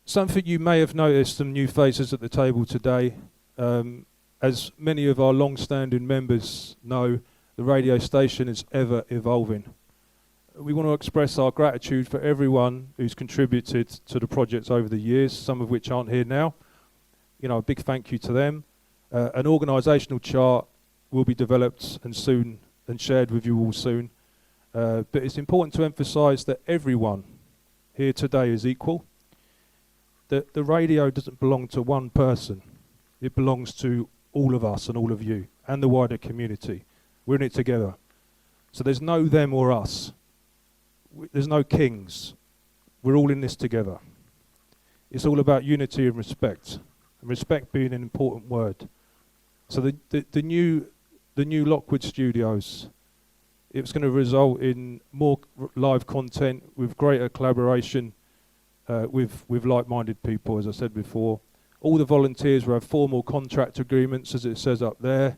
Something you may have noticed, some new faces at the table today. As many of our long-standing members know, the radio station is ever evolving. We want to express our gratitude for everyone who's contributed to the projects over the years, some of which aren't here now. You know, a big thank you to them. An organisational chart will be developed and shared with you all soon. But it's important to emphasise that everyone here today is equal. The radio doesn't belong to one person. It belongs to all of us and all of you and the wider community. We're in it together. So there's no them or us. There's no kings. We're all in this together. It's all about unity and respect being an important word. So the new Lockwood Studios, it's going to result in more live content with greater collaboration with like-minded people, as I said before. All the volunteers will have formal contract agreements, as it says up there,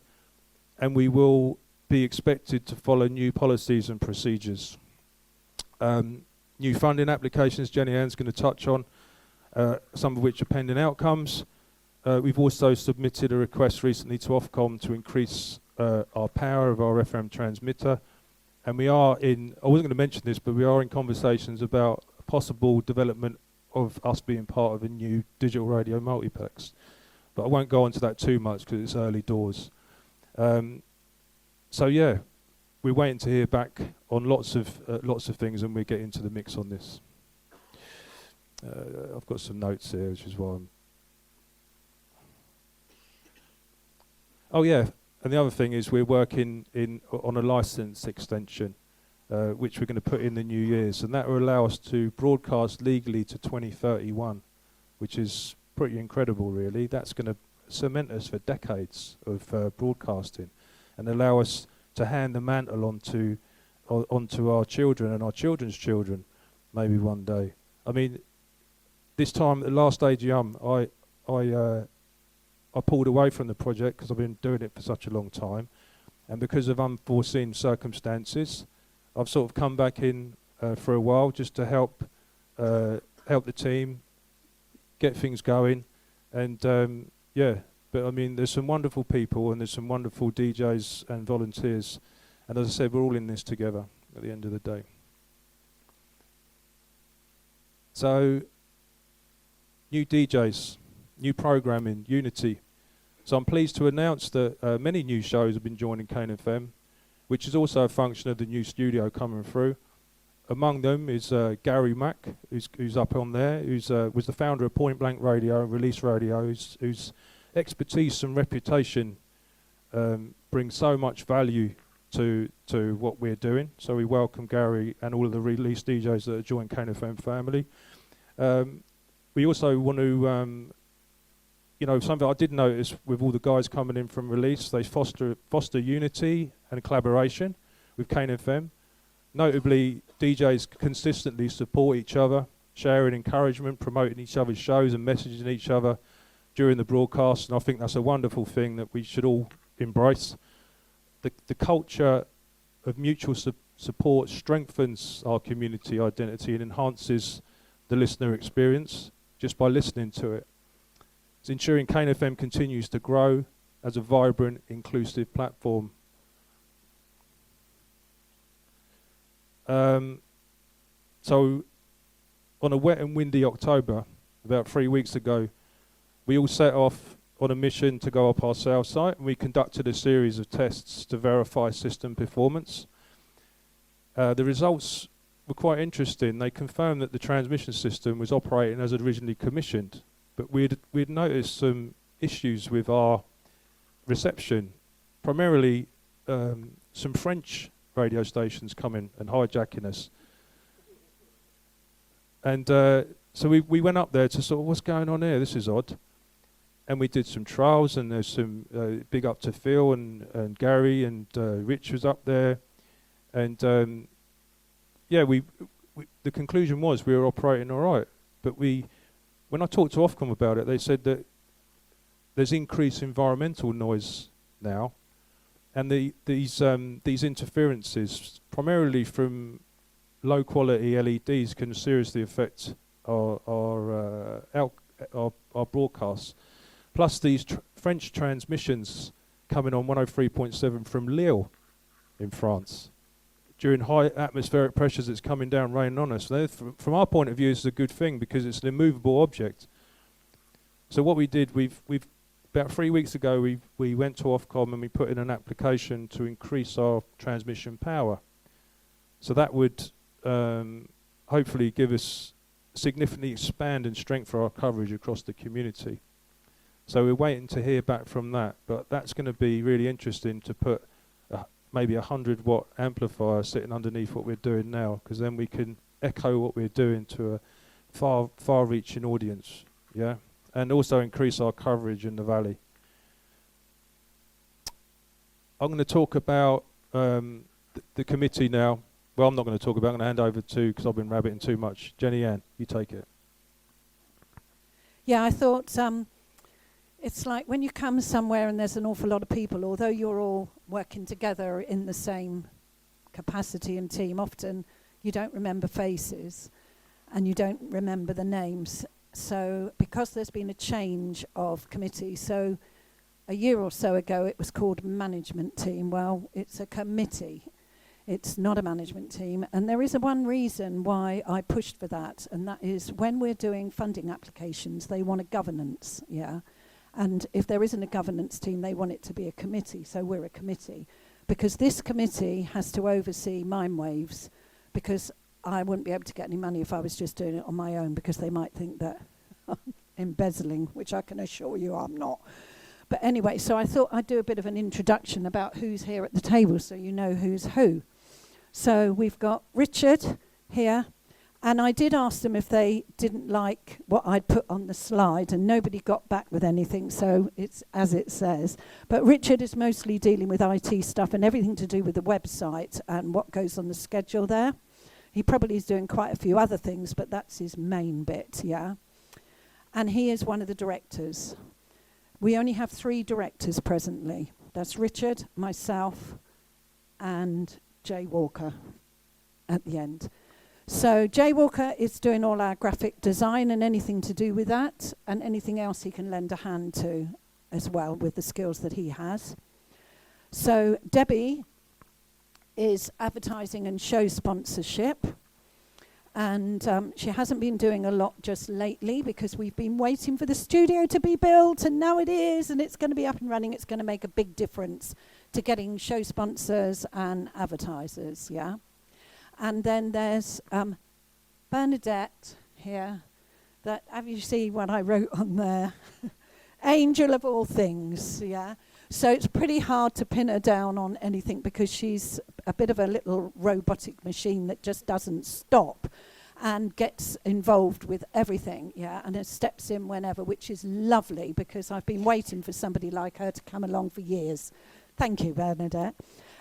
and we will be expected to follow new policies and procedures. New funding applications, Jenny Ann's going to touch on, some of which are pending outcomes. We've also submitted a request recently to Ofcom to increase our power of our FM transmitter. And we are I wasn't going to mention this, but we are in conversations about possible development of us being part of a new digital radio multiplex. But I won't go into that too much because it's early doors. So yeah, we're waiting to hear back on lots of things, and we'll get into the mix on this. I've got some notes here, which is why I'm... Oh yeah, and the other thing is we're working on a license extension, which we're going to put in the new years, and that will allow us to broadcast legally to 2031, which is pretty incredible, really. That's going to cement us for decades of broadcasting, and allow us to hand the mantle onto our children and our children's children, maybe one day. I mean, this time, the last AGM, I pulled away from the project because I've been doing it for such a long time, and because of unforeseen circumstances, I've sort of come back in for a while just to help the team get things going, and yeah. But I mean, there's some wonderful people and there's some wonderful DJs and volunteers, and as I said, we're all in this together at the end of the day. So, new DJs, new programming, unity. So I'm pleased to announce that many new shows have been joining Kane FM, which is also a function of the new studio coming through. Among them is Gary Mack, who's up on there, who's was the founder of Point Blank Radio and Release Radio, whose expertise and reputation bring so much value to what we're doing. So we welcome Gary and all of the Release DJs that have joined Kane FM family. We also want to, you know, something I did notice with all the guys coming in from Release, they foster unity and collaboration with Kane FM. Notably, DJs consistently support each other, sharing encouragement, promoting each other's shows and messaging each other during the broadcast, and I think that's a wonderful thing that we should all embrace. The culture of mutual support strengthens our community identity and enhances the listener experience just by listening to it. It's ensuring Kane FM continues to grow as a vibrant, inclusive platform. So, on a wet and windy October, about 3 weeks ago, we all set off on a mission to go up our sales site, and we conducted a series of tests to verify system performance. The results were quite interesting. They confirmed that the transmission system was operating as originally commissioned, but we'd noticed some issues with our reception, primarily some French radio stations coming and hijacking us. And so we went up there to sort of, what's going on here? This is odd. And we did some trials, and there's some big up to Phil and Gary and Rich was up there, and yeah, the conclusion was we were operating all right. But when I talked to Ofcom about it, they said that there's increased environmental noise now, and these interferences, primarily from low quality LEDs, can seriously affect our forecasts. Plus these French transmissions coming on 103.7 from Lille in France. During high atmospheric pressures, it's coming down, raining on us. From our point of view, it's a good thing because it's an immovable object. So what we did, we've about 3 weeks ago, we went to Ofcom and we put in an application to increase our transmission power. So that would hopefully give us significantly expand and strengthen our coverage across the community. So we're waiting to hear back from that, but that's going to be really interesting to put maybe 100-watt amplifier sitting underneath what we're doing now, because then we can echo what we're doing to a far-reaching audience, yeah, and also increase our coverage in the valley. I'm going to talk about the committee now. Well, I'm not going to talk about it. I'm going to hand over to, because I've been rabbiting too much. Jenny Ann, you take it. Yeah, I thought it's like when you come somewhere and there's an awful lot of people, although you're all working together in the same capacity and team, often you don't remember faces and you don't remember the names. So because there's been a change of committee, so a year or so ago it was called management team. Well, it's a committee. It's not a management team. And there is one reason why I pushed for that, and that is when we're doing funding applications, they want a governance, yeah. And if there isn't a governance team, they want it to be a committee. So we're a committee. Because this committee has to oversee Mindwaves, because I wouldn't be able to get any money if I was just doing it on my own, because they might think that I'm embezzling, which I can assure you I'm not. But anyway, so I thought I'd do a bit of an introduction about who's here at the table so you know who's who. So we've got Richard here. And I did ask them if they didn't like what I'd put on the slide, and nobody got back with anything, so it's as it says. But Richard is mostly dealing with IT stuff and everything to do with the website and what goes on the schedule there. He probably is doing quite a few other things, but that's his main bit, yeah. And he is one of the directors. We only have 3 directors presently. That's Richard, myself, and Jay Walker at the end. So Jay Walker is doing all our graphic design and anything to do with that, and anything else he can lend a hand to as well with the skills that he has. So Debbie is advertising and show sponsorship, and she hasn't been doing a lot just lately because we've been waiting for the studio to be built, and now it is, and it's going to be up and running. It's going to make a big difference to getting show sponsors and advertisers, yeah. And then there's Bernadette here. That, have you seen what I wrote on there? Angel of all things, yeah. So it's pretty hard to pin her down on anything because she's a bit of a little robotic machine that just doesn't stop and gets involved with everything, yeah, and it steps in whenever, which is lovely because I've been waiting for somebody like her to come along for years. Thank you, Bernadette.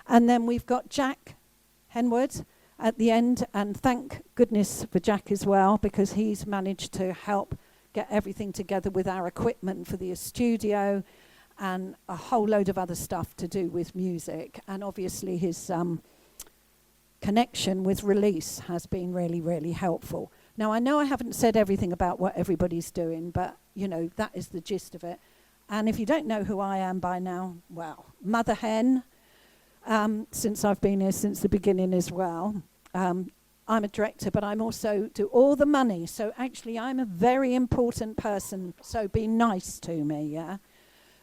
And then we've got Jack Henwood at the end, and thank goodness for Jack as well, because he's managed to help get everything together with our equipment for the studio and a whole load of other stuff to do with music. And obviously his connection with Release has been really, really helpful. Now, I know I haven't said everything about what everybody's doing, but, you know, that is the gist of it. And if you don't know who I am by now, well, Mother Hen, since I've been here since the beginning as well. I'm a director, but I'm also do all the money. So actually, I'm a very important person. So be nice to me, yeah?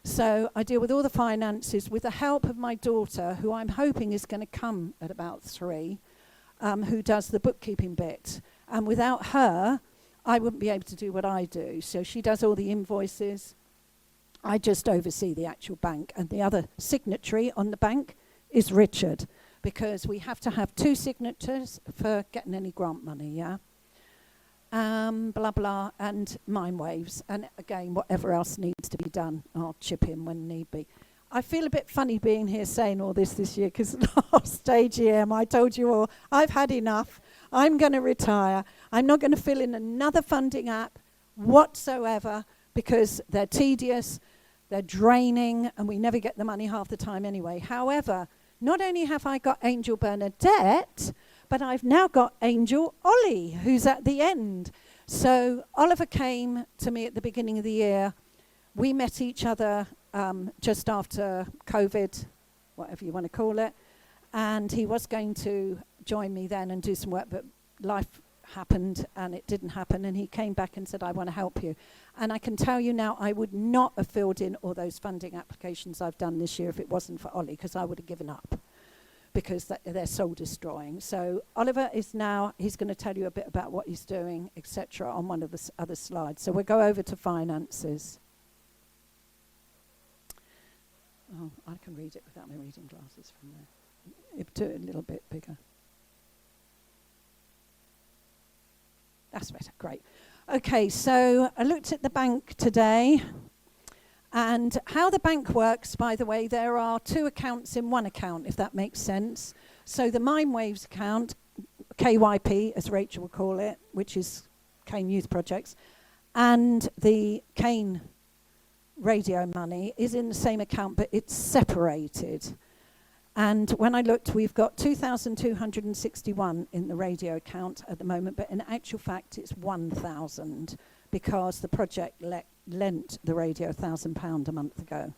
So I deal with all the finances with the help of my daughter, who I'm hoping is going to come at about 3, who does the bookkeeping bit. And without her, I wouldn't be able to do what I do. So she does all the invoices. I just oversee the actual bank. And the other signatory on the bank is Richard, because we have to have 2 signatures for getting any grant money, yeah? Blah, blah, and Mindwaves. And again, whatever else needs to be done, I'll chip in when need be. I feel a bit funny being here saying all this year, because last AGM I told you all, I've had enough. I'm going to retire. I'm not going to fill in another funding app whatsoever, because they're tedious, they're draining, and we never get the money half the time anyway. However, not only have I got Angel Bernadette, but I've now got Angel Ollie, who's at the end. So Oliver came to me at the beginning of the year. We met each other just after COVID, whatever you want to call it, and he was going to join me then and do some work, but life happened and it didn't happen, and he came back and said, I want to help you. And I can tell you now, I would not have filled in all those funding applications I've done this year if it wasn't for Ollie, because I would have given up, because they're soul destroying. So Oliver is now, he's going to tell you a bit about what he's doing, etc., on one of the other slides. So we'll go over to finances. Oh, I can read it without my reading glasses from there. Do it a little bit bigger. That's better, great. Okay, so I looked at the bank today, and how the bank works, by the way, there are two accounts in one account, if that makes sense. So the Mindwaves account, KYP, as Rachel will call it, which is Kane Youth Projects, and the Kane radio money is in the same account, but it's separated. And when I looked, we've got 2,261 in the radio account at the moment, but in actual fact, it's 1,000 because the project lent the radio £1,000 a month ago.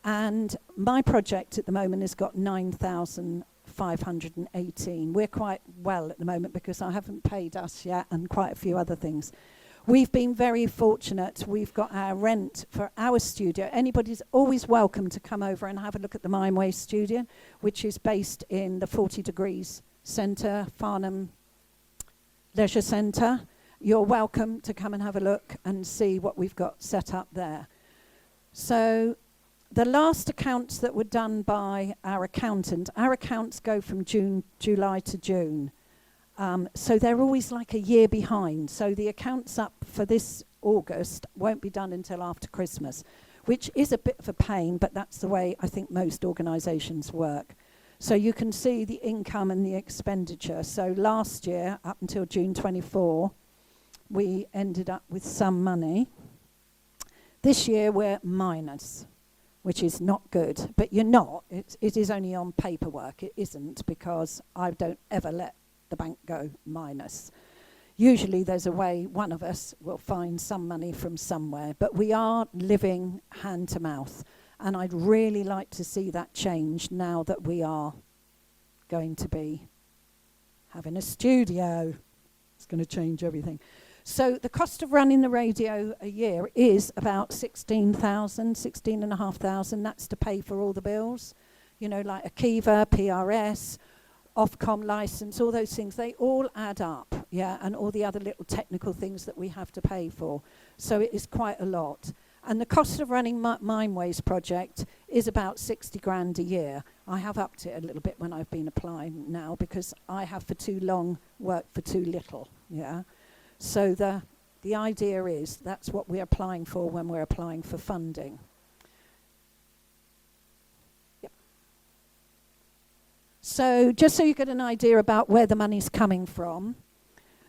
And my project at the moment has got 9,518. We're quite well at the moment because I haven't paid us yet and quite a few other things. We've been very fortunate. We've got our rent for our studio. Anybody's always welcome to come over and have a look at the Mindway studio, which is based in the 40 Degrees Centre, Farnham Leisure Centre. You're welcome to come and have a look and see what we've got set up there. So the last accounts that were done by our accountant, our accounts go from July to June. So they're always like a year behind. So the accounts up for this August won't be done until after Christmas, which is a bit of a pain, but that's the way I think most organisations work. So you can see the income and the expenditure. So last year, up until June 24, we ended up with some money. This year we're minus, which is not good. But you're not. It is only on paperwork. It isn't, because I don't ever let the bank go minus. Usually there's a way one of us will find some money from somewhere, but we are living hand to mouth, and I'd really like to see that change now that we are going to be having a studio. It's going to change everything. So the cost of running the radio a year is about 16,500. That's to pay for all the bills, you know, like Akiva, PRS, Ofcom license, all those things, they all add up, yeah, and all the other little technical things that we have to pay for. So it is quite a lot. And the cost of running Mindways project is about 60 grand a year. I have upped it a little bit when I've been applying now, because I have for too long worked for too little, yeah. So the idea is that's what we're applying for when we're applying for funding. So just so you get an idea about where the money's coming from.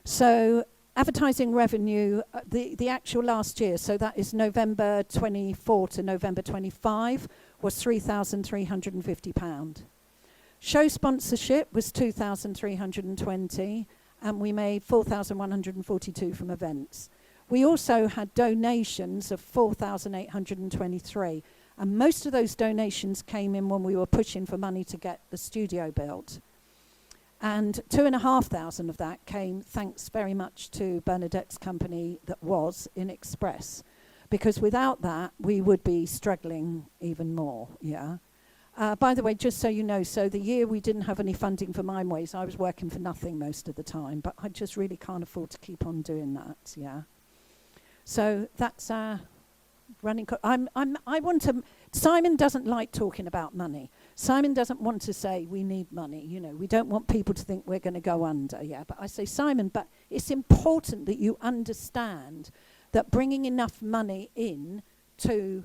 So advertising revenue, the actual last year, so that is November 24 to November 25, was £3,350. Show sponsorship was 2,320, and we made 4,142 from events. We also had donations of 4,823. And most of those donations came in when we were pushing for money to get the studio built. And 2,500 of that came thanks very much to Bernadette's company that was in Express. Because without that, we would be struggling even more, yeah. By the way, just so you know, so the year we didn't have any funding for Mindways, I was working for nothing most of the time, but I just really can't afford to keep on doing that, yeah. So that's running. Simon doesn't like talking about money. Simon doesn't want to say we need money. You know, we don't want people to think we're going to go under. Yeah, but I say, Simon, but it's important that you understand that bringing enough money in to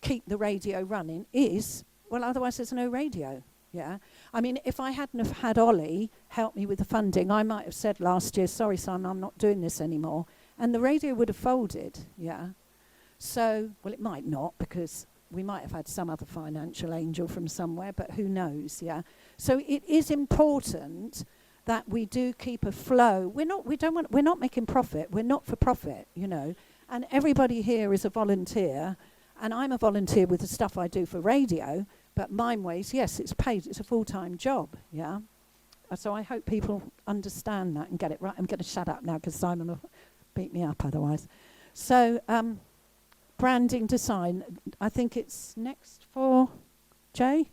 keep the radio running is, well, otherwise there's no radio. Yeah, I mean, if I hadn't have had Ollie help me with the funding, I might have said last year, sorry, Simon, I'm not doing this anymore, and the radio would have folded. Yeah. So, well, it might not, because we might have had some other financial angel from somewhere, but who knows, yeah. So it is important that we do keep a flow. We're not making profit. We're not for profit, you know. And everybody here is a volunteer, and I'm a volunteer with the stuff I do for radio. But Mineways, yes, it's paid. It's a full-time job. Yeah. So I hope people understand that and get it right. I'm going to shut up now because Simon will beat me up otherwise. So branding design. I think it's next for Jay.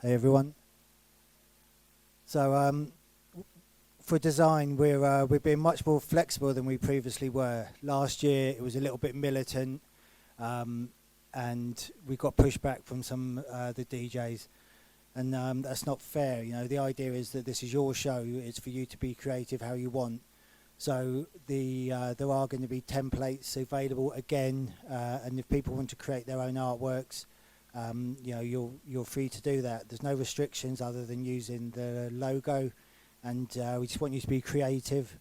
Hey everyone. So for design, we've been much more flexible than we previously were. Last year it was a little bit militant, and we got pushback from some the DJs, and that's not fair. You know, the idea is that this is your show. It's for you to be creative how you want. So there are going to be templates available again, and if people want to create their own artworks, you know, you're free to do that. There's no restrictions other than using the logo, and we just want you to be creative.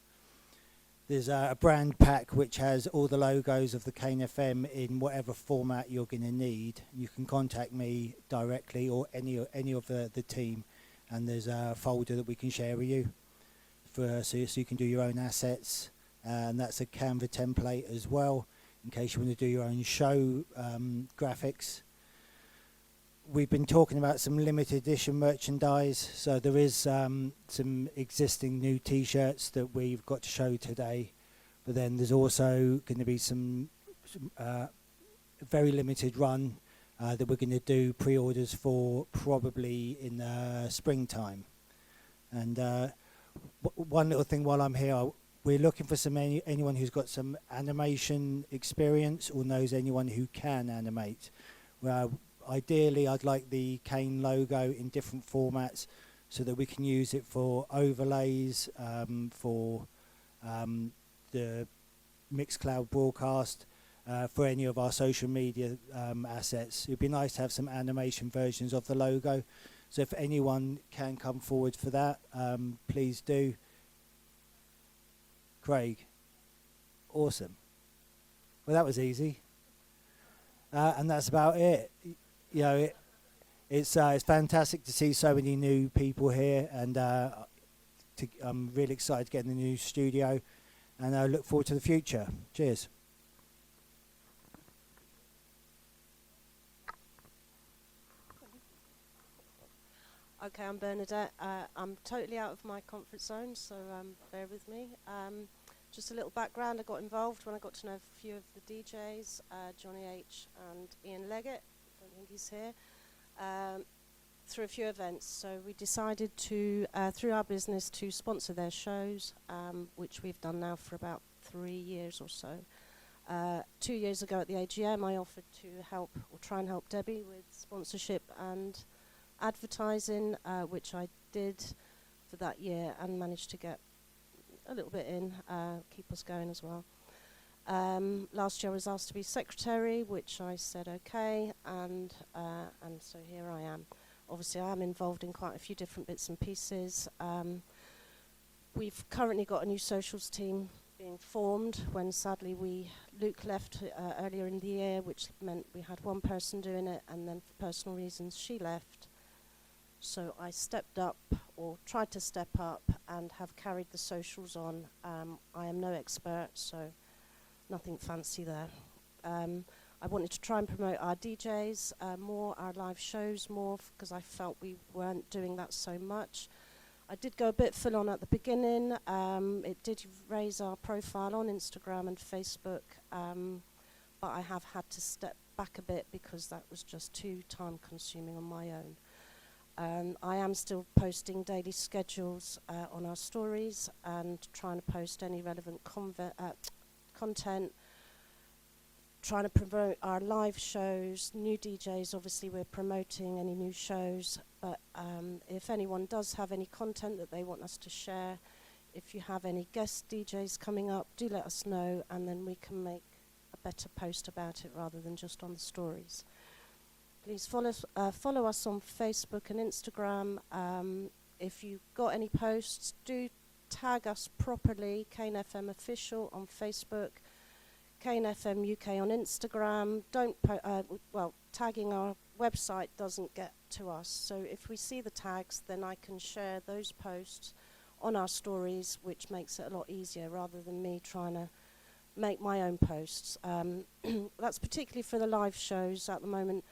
There's a brand pack which has all the logos of the Kane FM in whatever format you're going to need. You can contact me directly or any of the team, and there's a folder that we can share with you so you can do your own assets, and that's a Canva template as well in case you want to do your own show graphics. We've been talking about some limited edition merchandise, so there is some existing new T-shirts that we've got to show today, but then there's also going to be some very limited run that we're going to do pre-orders for probably in springtime. And one little thing while I'm here, we're looking for anyone who's got some animation experience or knows anyone who can animate. Ideally, I'd like the Kane logo in different formats so that we can use it for overlays, for the Mixcloud broadcast, for any of our social media assets. It'd be nice to have some animation versions of the logo. So if anyone can come forward for that, please do. Craig. Awesome. Well, that was easy. And that's about it. You know, it's fantastic to see so many new people here, and I'm really excited to get in the new studio, and I look forward to the future. Cheers. Okay, I'm Bernadette. I'm totally out of my comfort zone, so bear with me. Just a little background. I got involved when I got to know a few of the DJs, Johnny H and Ian Leggett. I don't think he's here. Through a few events. So we decided to, through our business, to sponsor their shows, which we've done now for about 3 years or so. 2 years ago at the AGM, I offered to help or try and help Debbie with sponsorship and advertising, which I did for that year and managed to get a little bit in, keep us going as well. Last year I was asked to be secretary, which I said okay, and so here I am. Obviously I am involved in quite a few different bits and pieces. We've currently got a new socials team being formed when sadly Luke left earlier in the year, which meant we had one person doing it, and then for personal reasons she left. So I stepped up, or tried to step up, and have carried the socials on. I am no expert, so nothing fancy there. I wanted to try and promote our DJs more, our live shows more, because I felt we weren't doing that so much. I did go a bit full on at the beginning. It did raise our profile on Instagram and Facebook, but I have had to step back a bit because that was just too time consuming on my own. I am still posting daily schedules on our stories and trying to post any relevant content, trying to promote our live shows, new DJs. Obviously we're promoting any new shows, but if anyone does have any content that they want us to share, if you have any guest DJs coming up, do let us know, and then we can make a better post about it rather than just on the stories. Please follow us on Facebook and Instagram. If you've got any posts, do tag us properly, Kane FM Official on Facebook, Kane FM UK on Instagram. Tagging our website doesn't get to us. So if we see the tags, then I can share those posts on our stories, which makes it a lot easier rather than me trying to make my own posts. That's particularly for the live shows at the moment.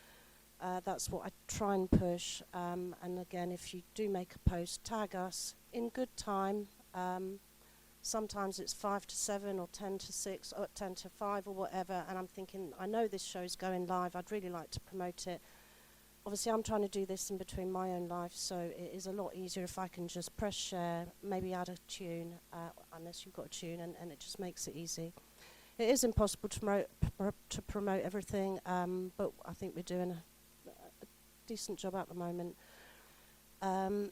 That's what I try and push. And again, if you do make a post, tag us in good time. Sometimes it's 5 to 7 or 10 to 6 or 10 to 5 or whatever. And I'm thinking, I know this show's going live. I'd really like to promote it. Obviously, I'm trying to do this in between my own life, so it is a lot easier if I can just press share, maybe add a tune, unless you've got a tune, and it just makes it easy. It is impossible to promote everything, but I think we're doing a decent job at the moment.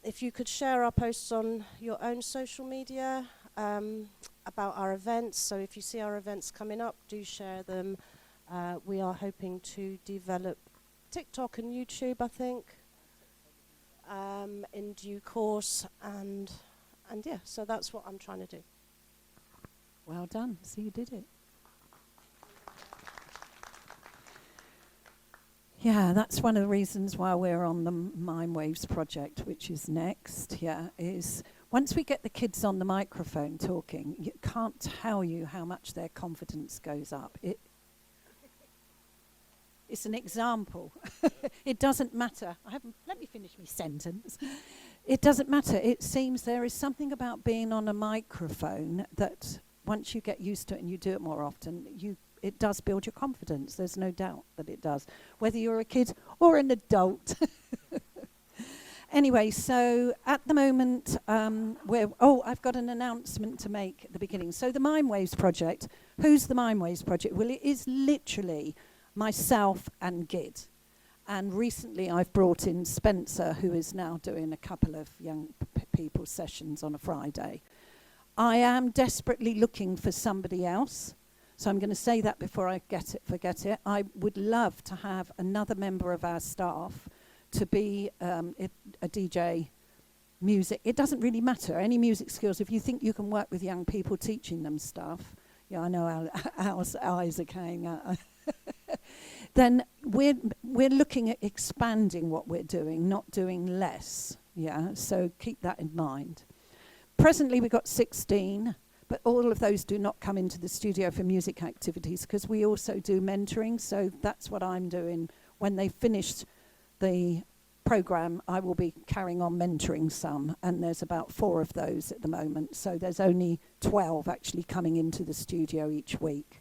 If you could share our posts on your own social media about our events, so if you see our events coming up, do share them. We are hoping to develop TikTok and YouTube, I think, in due course, and yeah, so that's what I'm trying to do. Well done. So you did it. Yeah, that's one of the reasons why we're on the Mind Waves project, which is next. Yeah, is once we get the kids on the microphone talking, you can't tell you how much their confidence goes up. It's an example. It doesn't matter. Let me finish my sentence. It doesn't matter. It seems there is something about being on a microphone that once you get used to it and you do it more often, it does build your confidence. There's no doubt that it does, whether you're a kid or an adult. Anyway, so at the moment, I've got an announcement to make at the beginning. So the Mind Waves project, who's the Mind Waves project? Well, it is literally myself and Gid. And recently I've brought in Spencer, who is now doing a couple of young people sessions on a Friday. I am desperately looking for somebody else. So I'm going to say that before I forget it. I would love to have another member of our staff to be a DJ, music. It doesn't really matter. Any music skills, if you think you can work with young people teaching them stuff, yeah, I know Al's eyes are going out. Then we're looking at expanding what we're doing, not doing less. Yeah, so keep that in mind. Presently we've got 16, but all of those do not come into the studio for music activities because we also do mentoring. So that's what I'm doing. When they finish the program, I will be carrying on mentoring some, and there's about 4 of those at the moment. So there's only 12 actually coming into the studio each week.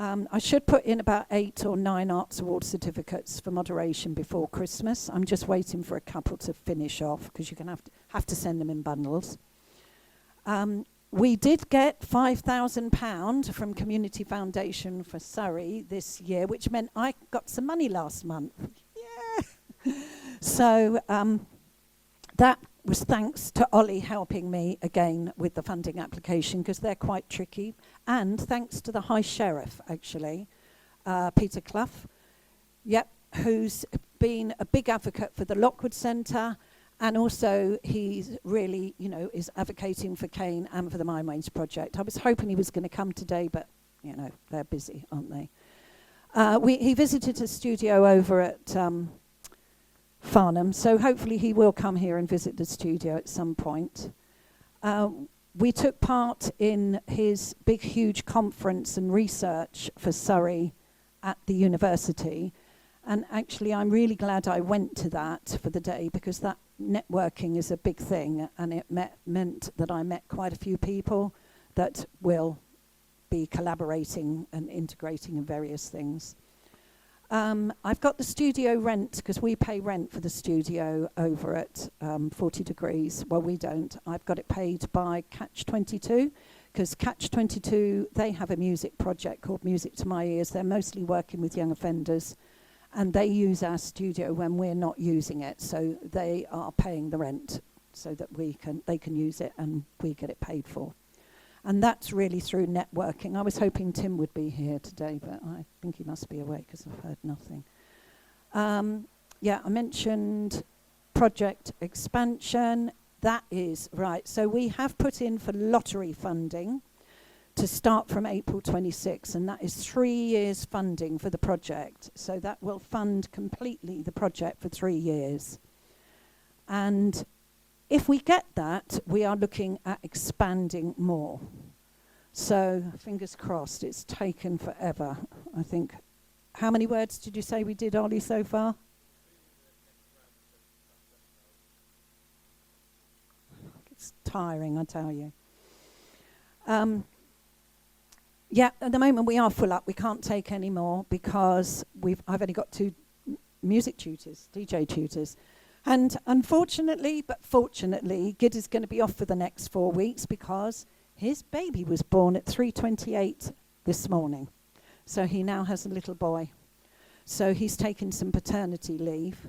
I should put in about 8 or 9 Arts Award certificates for moderation before Christmas. I'm just waiting for a couple to finish off because you're going to have to send them in bundles. We did get £5,000 from Community Foundation for Surrey this year, which meant I got some money last month. Yeah. So that was thanks to Ollie helping me again with the funding application because they're quite tricky. And thanks to the High Sheriff, actually, Peter Clough, who's been a big advocate for the Lockwood Centre. And also he's really, is advocating for Kane and for the Mind Waves project. I was hoping he was going to come today, but, they're busy, aren't they? He visited a studio over at Farnham, so hopefully he will come here and visit the studio at some point. We took part in his big, huge conference and research for Surrey at the university. And actually, I'm really glad I went to that for the day because that networking is a big thing, and it meant that I met quite a few people that will be collaborating and integrating in various things. I've got the studio rent because we pay rent for the studio over at 40 Degrees. Well, we don't. I've got it paid by Catch 22 because Catch 22, they have a music project called Music to My Ears. They're mostly working with young offenders, and they use our studio when we're not using it. So they are paying the rent so that they can use it and we get it paid for. And that's really through networking. I was hoping Tim would be here today, but I think he must be away because I've heard nothing. I mentioned project expansion. That is right. So we have put in for lottery funding to start from April 26, and that is 3 years funding for the project. So that will fund completely the project for 3 years. And if we get that, we are looking at expanding more. So fingers crossed. It's taken forever, I think. How many words did you say we did, Ollie, so far? It's tiring, I tell you. Yeah, at the moment we are full up. We can't take any more because I've only got 2 music tutors, DJ tutors. And unfortunately, but fortunately, Gid is going to be off for the next 4 weeks because his baby was born at 3:28 this morning. So he now has a little boy. So he's taken some paternity leave.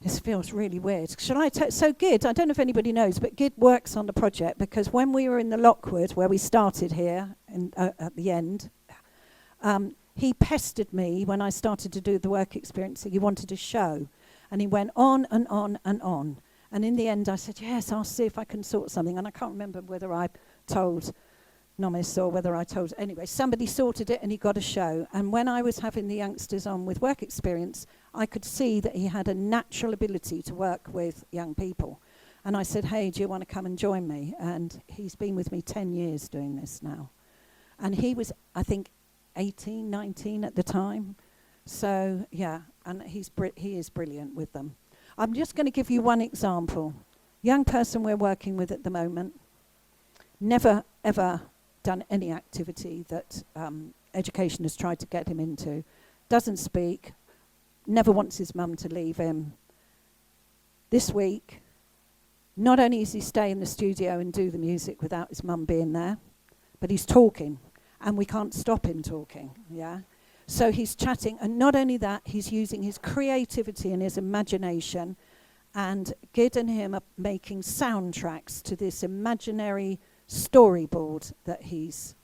This feels really weird. So Gid, I don't know if anybody knows, but Gid works on the project because when we were in the Lockwood, where we started here at the end, he pestered me when I started to do the work experience. He wanted a show. And he went on and on and on. And in the end, I said, yes, I'll see if I can sort something. And I can't remember whether I told Nomis or whether I told... Anyway, somebody sorted it and he got a show. And when I was having the youngsters on with work experience, I could see that he had a natural ability to work with young people. And I said, hey, do you want to come and join me? And he's been with me 10 years doing this now. And he was, I think, 18, 19 at the time. So, yeah, and he is brilliant with them. I'm just going to give you one example. Young person we're working with at the moment, never, ever done any activity that education has tried to get him into, doesn't speak, never wants his mum to leave him. This week, not only does he stay in the studio and do the music without his mum being there, but he's talking, and we can't stop him talking, yeah? So he's chatting, and not only that, he's using his creativity and his imagination, and Gid and him are making soundtracks to this imaginary storyboard that he's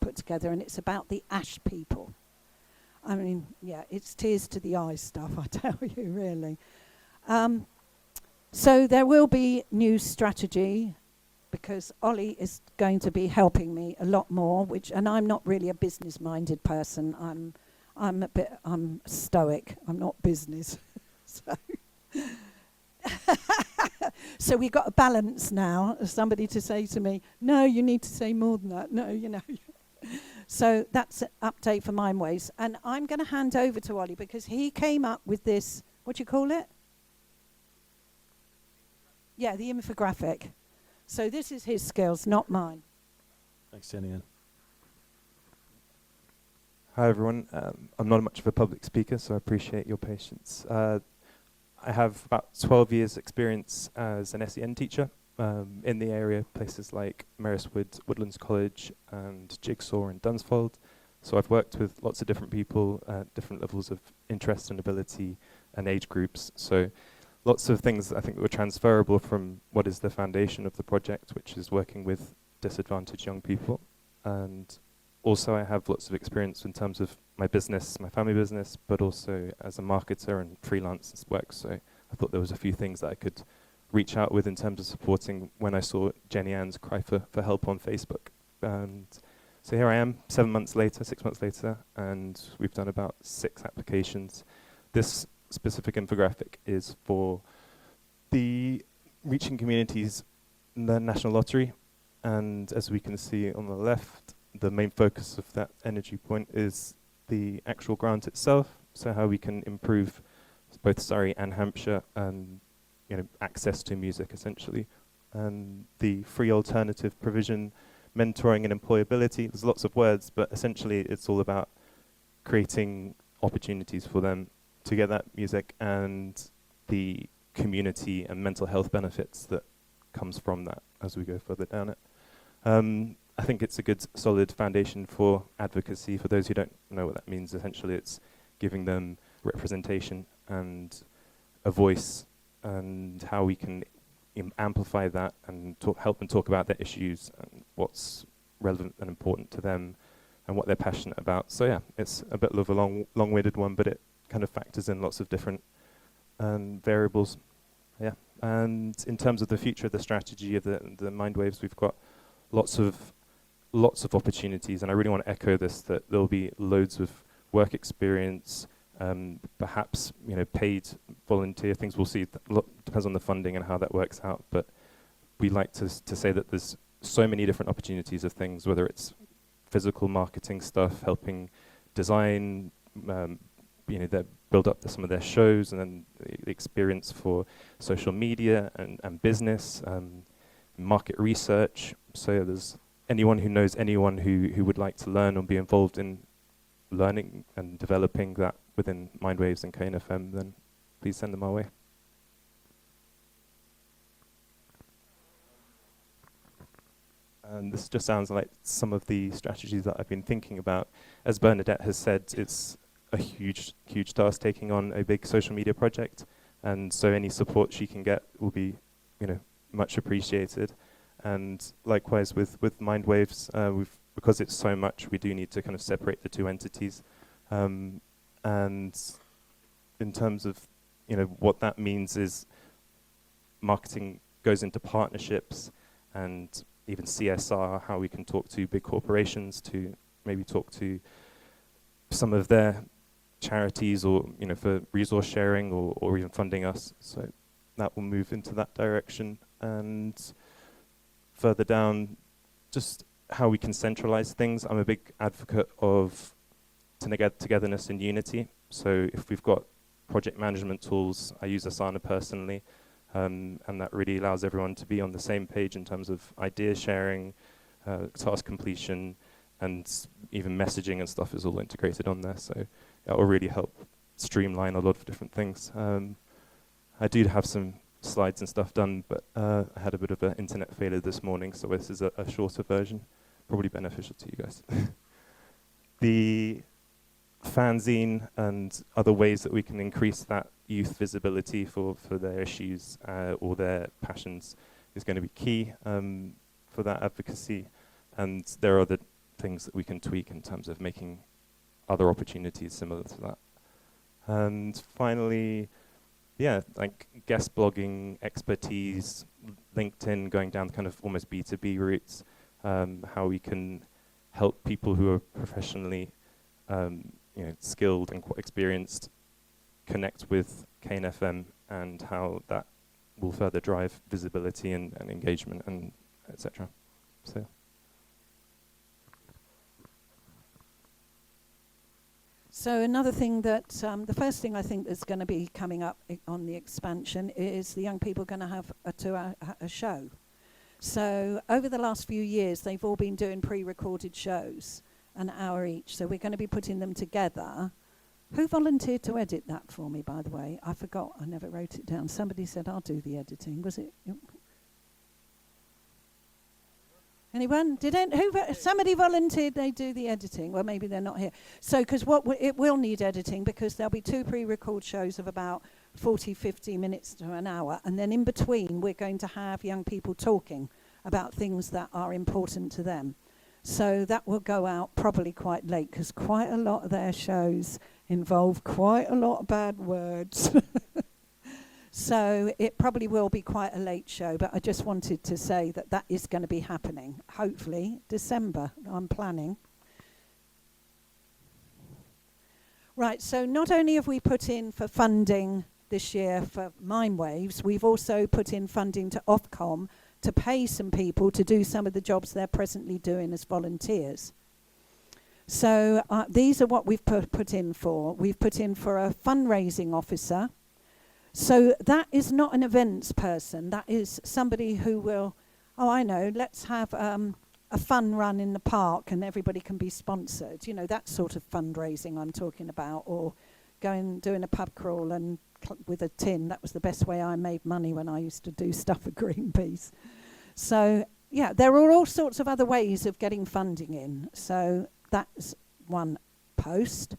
put together, and it's about the Ash people. I mean, yeah, it's tears to the eyes stuff, I tell you, really. So there will be new strategy, because Ollie is going to be helping me a lot more, and I'm not really a business-minded person. I'm stoic. I'm not business. So we've got a balance now. Somebody to say to me, no, you need to say more than that. No, you know. So that's an update for Mindways. And I'm going to hand over to Ollie because he came up with this, what do you call it? Yeah, the infographic. So this is his skills, not mine. Thanks, Jenny. Hi, everyone. I'm not much of a public speaker, so I appreciate your patience. I have about 12 years' experience as an SEN teacher in the area, places like Mariswood, Woodlands College, and Jigsaw and Dunsfold. So I've worked with lots of different people at different levels of interest and ability and age groups. So lots of things that I think were transferable from what is the foundation of the project, which is working with disadvantaged young people. And also I have lots of experience in terms of my business, my family business, but also as a marketer and freelance work. So I thought there was a few things that I could reach out with in terms of supporting when I saw Jenny Ann's cry for help on Facebook. And so here I am, 6 months later, and we've done about 6 applications. This specific infographic is for the Reaching Communities in the National Lottery, and as we can see on the left, the main focus of that energy point is the actual grant itself, so how we can improve both Surrey and Hampshire and access to music essentially, and the free alternative provision, mentoring and employability. There's lots of words, but essentially it's all about creating opportunities for them to get that music and the community and mental health benefits that comes from that as we go further down it. I think it's a good solid foundation for advocacy. For those who don't know what that means, essentially it's giving them representation and a voice, and how we can amplify that and help them talk about their issues and what's relevant and important to them and what they're passionate about. So yeah, it's a bit of a long-winded one, but it kind of factors in lots of different variables. Yeah, and in terms of the future of the strategy of the Mindwaves, we've got lots of lots of opportunities, and I really want to echo this, that there'll be loads of work experience, perhaps paid volunteer things. We'll see. Depends on the funding and how that works out. But we like to say that there's so many different opportunities of things, whether it's physical marketing stuff, helping design, they build up some of their shows, and then the experience for social media and business, market research. So there's anyone who knows anyone who would like to learn or be involved in learning and developing that within Mindwaves and Kane FM, then please send them our way. And this just sounds like some of the strategies that I've been thinking about. As Bernadette has said, it's a huge task taking on a big social media project, and so any support she can get will be, much appreciated. And likewise with Mindwaves, because it's so much, we do need to kind of separate the two entities. And in terms of, what that means is marketing goes into partnerships and even CSR, how we can talk to big corporations to maybe talk to some of their charities or, for resource sharing or even funding us. So that will move into that direction. And further down, just how we can centralize things. I'm a big advocate of togetherness and unity. So if we've got project management tools, I use Asana personally, and that really allows everyone to be on the same page in terms of idea sharing, task completion, and even messaging and stuff is all integrated on there. So that will really help streamline a lot of different things. I do have some slides and stuff done, but I had a bit of an internet failure this morning, so this is a shorter version, probably beneficial to you guys. The fanzine and other ways that we can increase that youth visibility for their issues or their passions is going to be key for that advocacy. And there are other things that we can tweak in terms of making other opportunities similar to that. And finally, like guest blogging expertise, LinkedIn, going down kind of almost B2B routes, how we can help people who are professionally skilled and quite experienced connect with Kane FM, and how that will further drive visibility and engagement and etc. So another thing that, the first thing I think that's going to be coming up on the expansion is the young people going to have a show. So over the last few years, they've all been doing pre-recorded shows, an hour each. So we're going to be putting them together. Who volunteered to edit that for me, by the way? I forgot. I never wrote it down. Somebody said, I'll do the editing. Was it? Anyone? Somebody volunteered they do the editing. Well, maybe they're not here. So, because it will need editing, because there'll be 2 pre-record shows of about 40, 50 minutes to an hour. And then in between, we're going to have young people talking about things that are important to them. So that will go out probably quite late, because quite a lot of their shows involve quite a lot of bad words. So it probably will be quite a late show, but I just wanted to say that is going to be happening. Hopefully December, I'm planning. Right, so not only have we put in for funding this year for Mindwaves, we've also put in funding to Ofcom to pay some people to do some of the jobs they're presently doing as volunteers. So these are what we've put in for. We've put in for a fundraising officer. So that is not an events person. That is somebody who will, let's have a fun run in the park and everybody can be sponsored. That sort of fundraising I'm talking about. Or doing a pub crawl and with a tin. That was the best way I made money when I used to do stuff for Greenpeace. So, there are all sorts of other ways of getting funding in. So that's one post.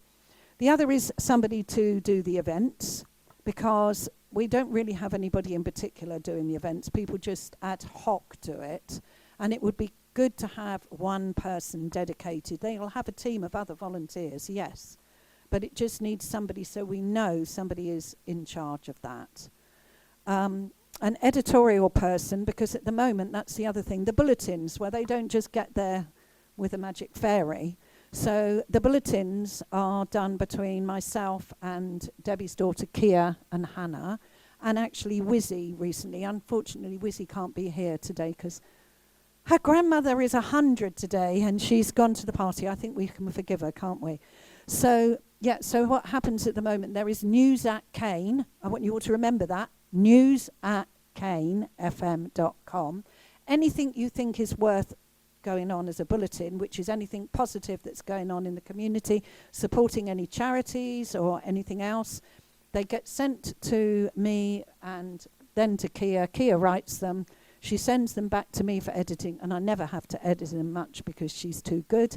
The other is somebody to do the events, because we don't really have anybody in particular doing the events. People just ad hoc do it. And it would be good to have one person dedicated. They'll have a team of other volunteers, yes. But it just needs somebody so we know somebody is in charge of that. An editorial person, because at the moment, that's the other thing. The bulletins, where they don't just get their with a magic fairy. So the bulletins are done between myself and Debbie's daughter Kia and Hannah, and actually Wizzy recently. Unfortunately, Wizzy can't be here today because her grandmother is 100 today and she's gone to the party. I think we can forgive her, can't we? So, yeah, so what happens at the moment, there is news at Kane. I want you all to remember that. News at kanefm.com. Anything you think is worth going on as a bulletin, which is anything positive that's going on in the community, supporting any charities or anything else, they get sent to me and then to Kia. Kia writes them. She sends them back to me for editing, and I never have to edit them much because she's too good.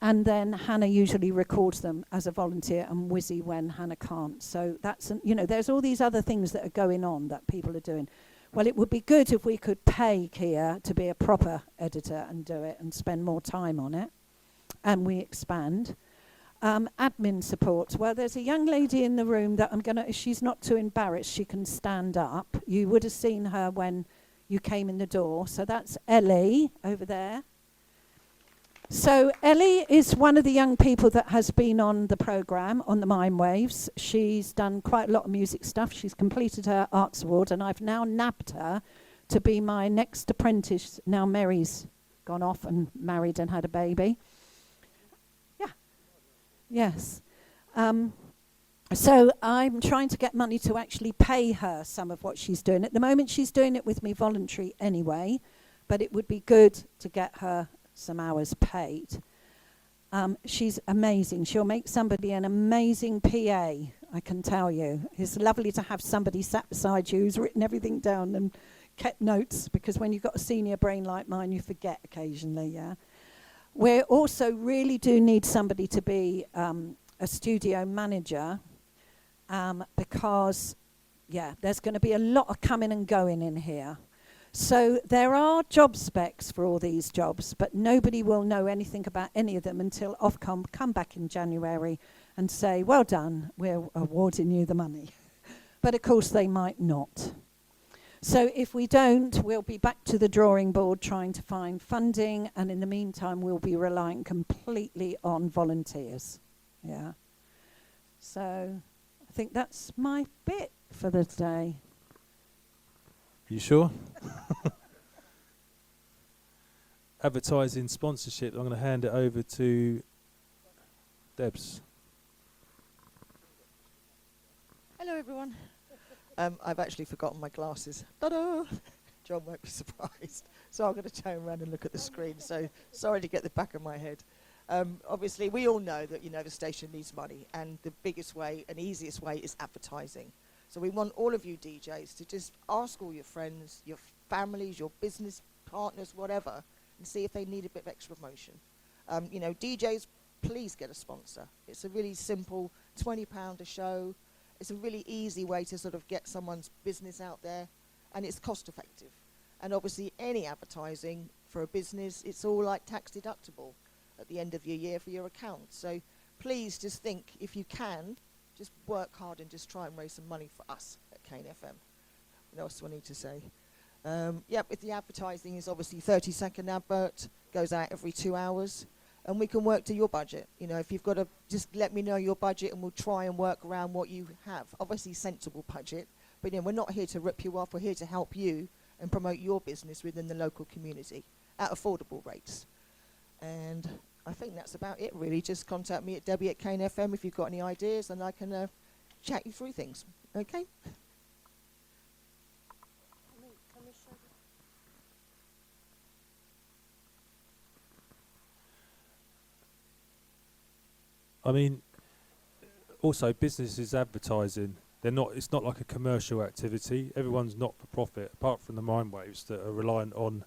And then Hannah usually records them as a volunteer, and Wizzy when Hannah can't. So that's, there's all these other things that are going on that people are doing. Well, it would be good if we could pay Kia to be a proper editor and do it and spend more time on it. And we expand. Admin support. Well, there's a young lady in the room that if she's not too embarrassed, she can stand up. You would have seen her when you came in the door. So that's Ellie over there. So Ellie is one of the young people that has been on the programme, on the Mind Waves. She's done quite a lot of music stuff. She's completed her Arts Award, and I've now nabbed her to be my next apprentice. Now Mary's gone off and married and had a baby. Yeah. Yes. So I'm trying to get money to actually pay her some of what she's doing. At the moment, she's doing it with me voluntary anyway, but it would be good to get her some hours paid. She's amazing. She'll make somebody an amazing PA, I can tell you. It's lovely to have somebody sat beside you who's written everything down and kept notes, because when you've got a senior brain like mine, you forget occasionally, yeah. We also really do need somebody to be a studio manager, because, there's going to be a lot of coming and going in here. So there are job specs for all these jobs, but nobody will know anything about any of them until Ofcom come back in January and say, well done, we're awarding you the money. But of course they might not. So if we don't, we'll be back to the drawing board trying to find funding, and in the meantime we'll be relying completely on volunteers. Yeah. So I think that's my bit for the day. You sure? Advertising sponsorship. I'm going to hand it over to Debs. Hello, everyone. I've actually forgotten my glasses. Ta-da! John won't be surprised. So I'm going to turn around and look at the screen. So sorry to get the back of my head. Obviously, we all know that the station needs money, and the biggest way and easiest way is advertising. So we want all of you DJs to just ask all your friends, your families, your business partners, whatever, and see if they need a bit of extra promotion. DJs, please get a sponsor. It's a really simple £20 a show. It's a really easy way to sort of get someone's business out there, and it's cost effective. And obviously any advertising for a business, it's all like tax deductible at the end of your year for your account. So please just think, if you can, just work hard and just try and raise some money for us at Kane FM. What else do I need to say? With the advertising is obviously 30-second advert, goes out every 2 hours, and we can work to your budget. If you've got to, just let me know your budget and we'll try and work around what you have. Obviously sensible budget, but we're not here to rip you off, we're here to help you and promote your business within the local community at affordable rates. And I think that's about it, really. Just contact me at Debbie at Kane FM if you've got any ideas, and I can chat you through things. Okay? I mean, also businesses advertising. It's not like a commercial activity. Everyone's not for profit, apart from the Mind Waves that are reliant on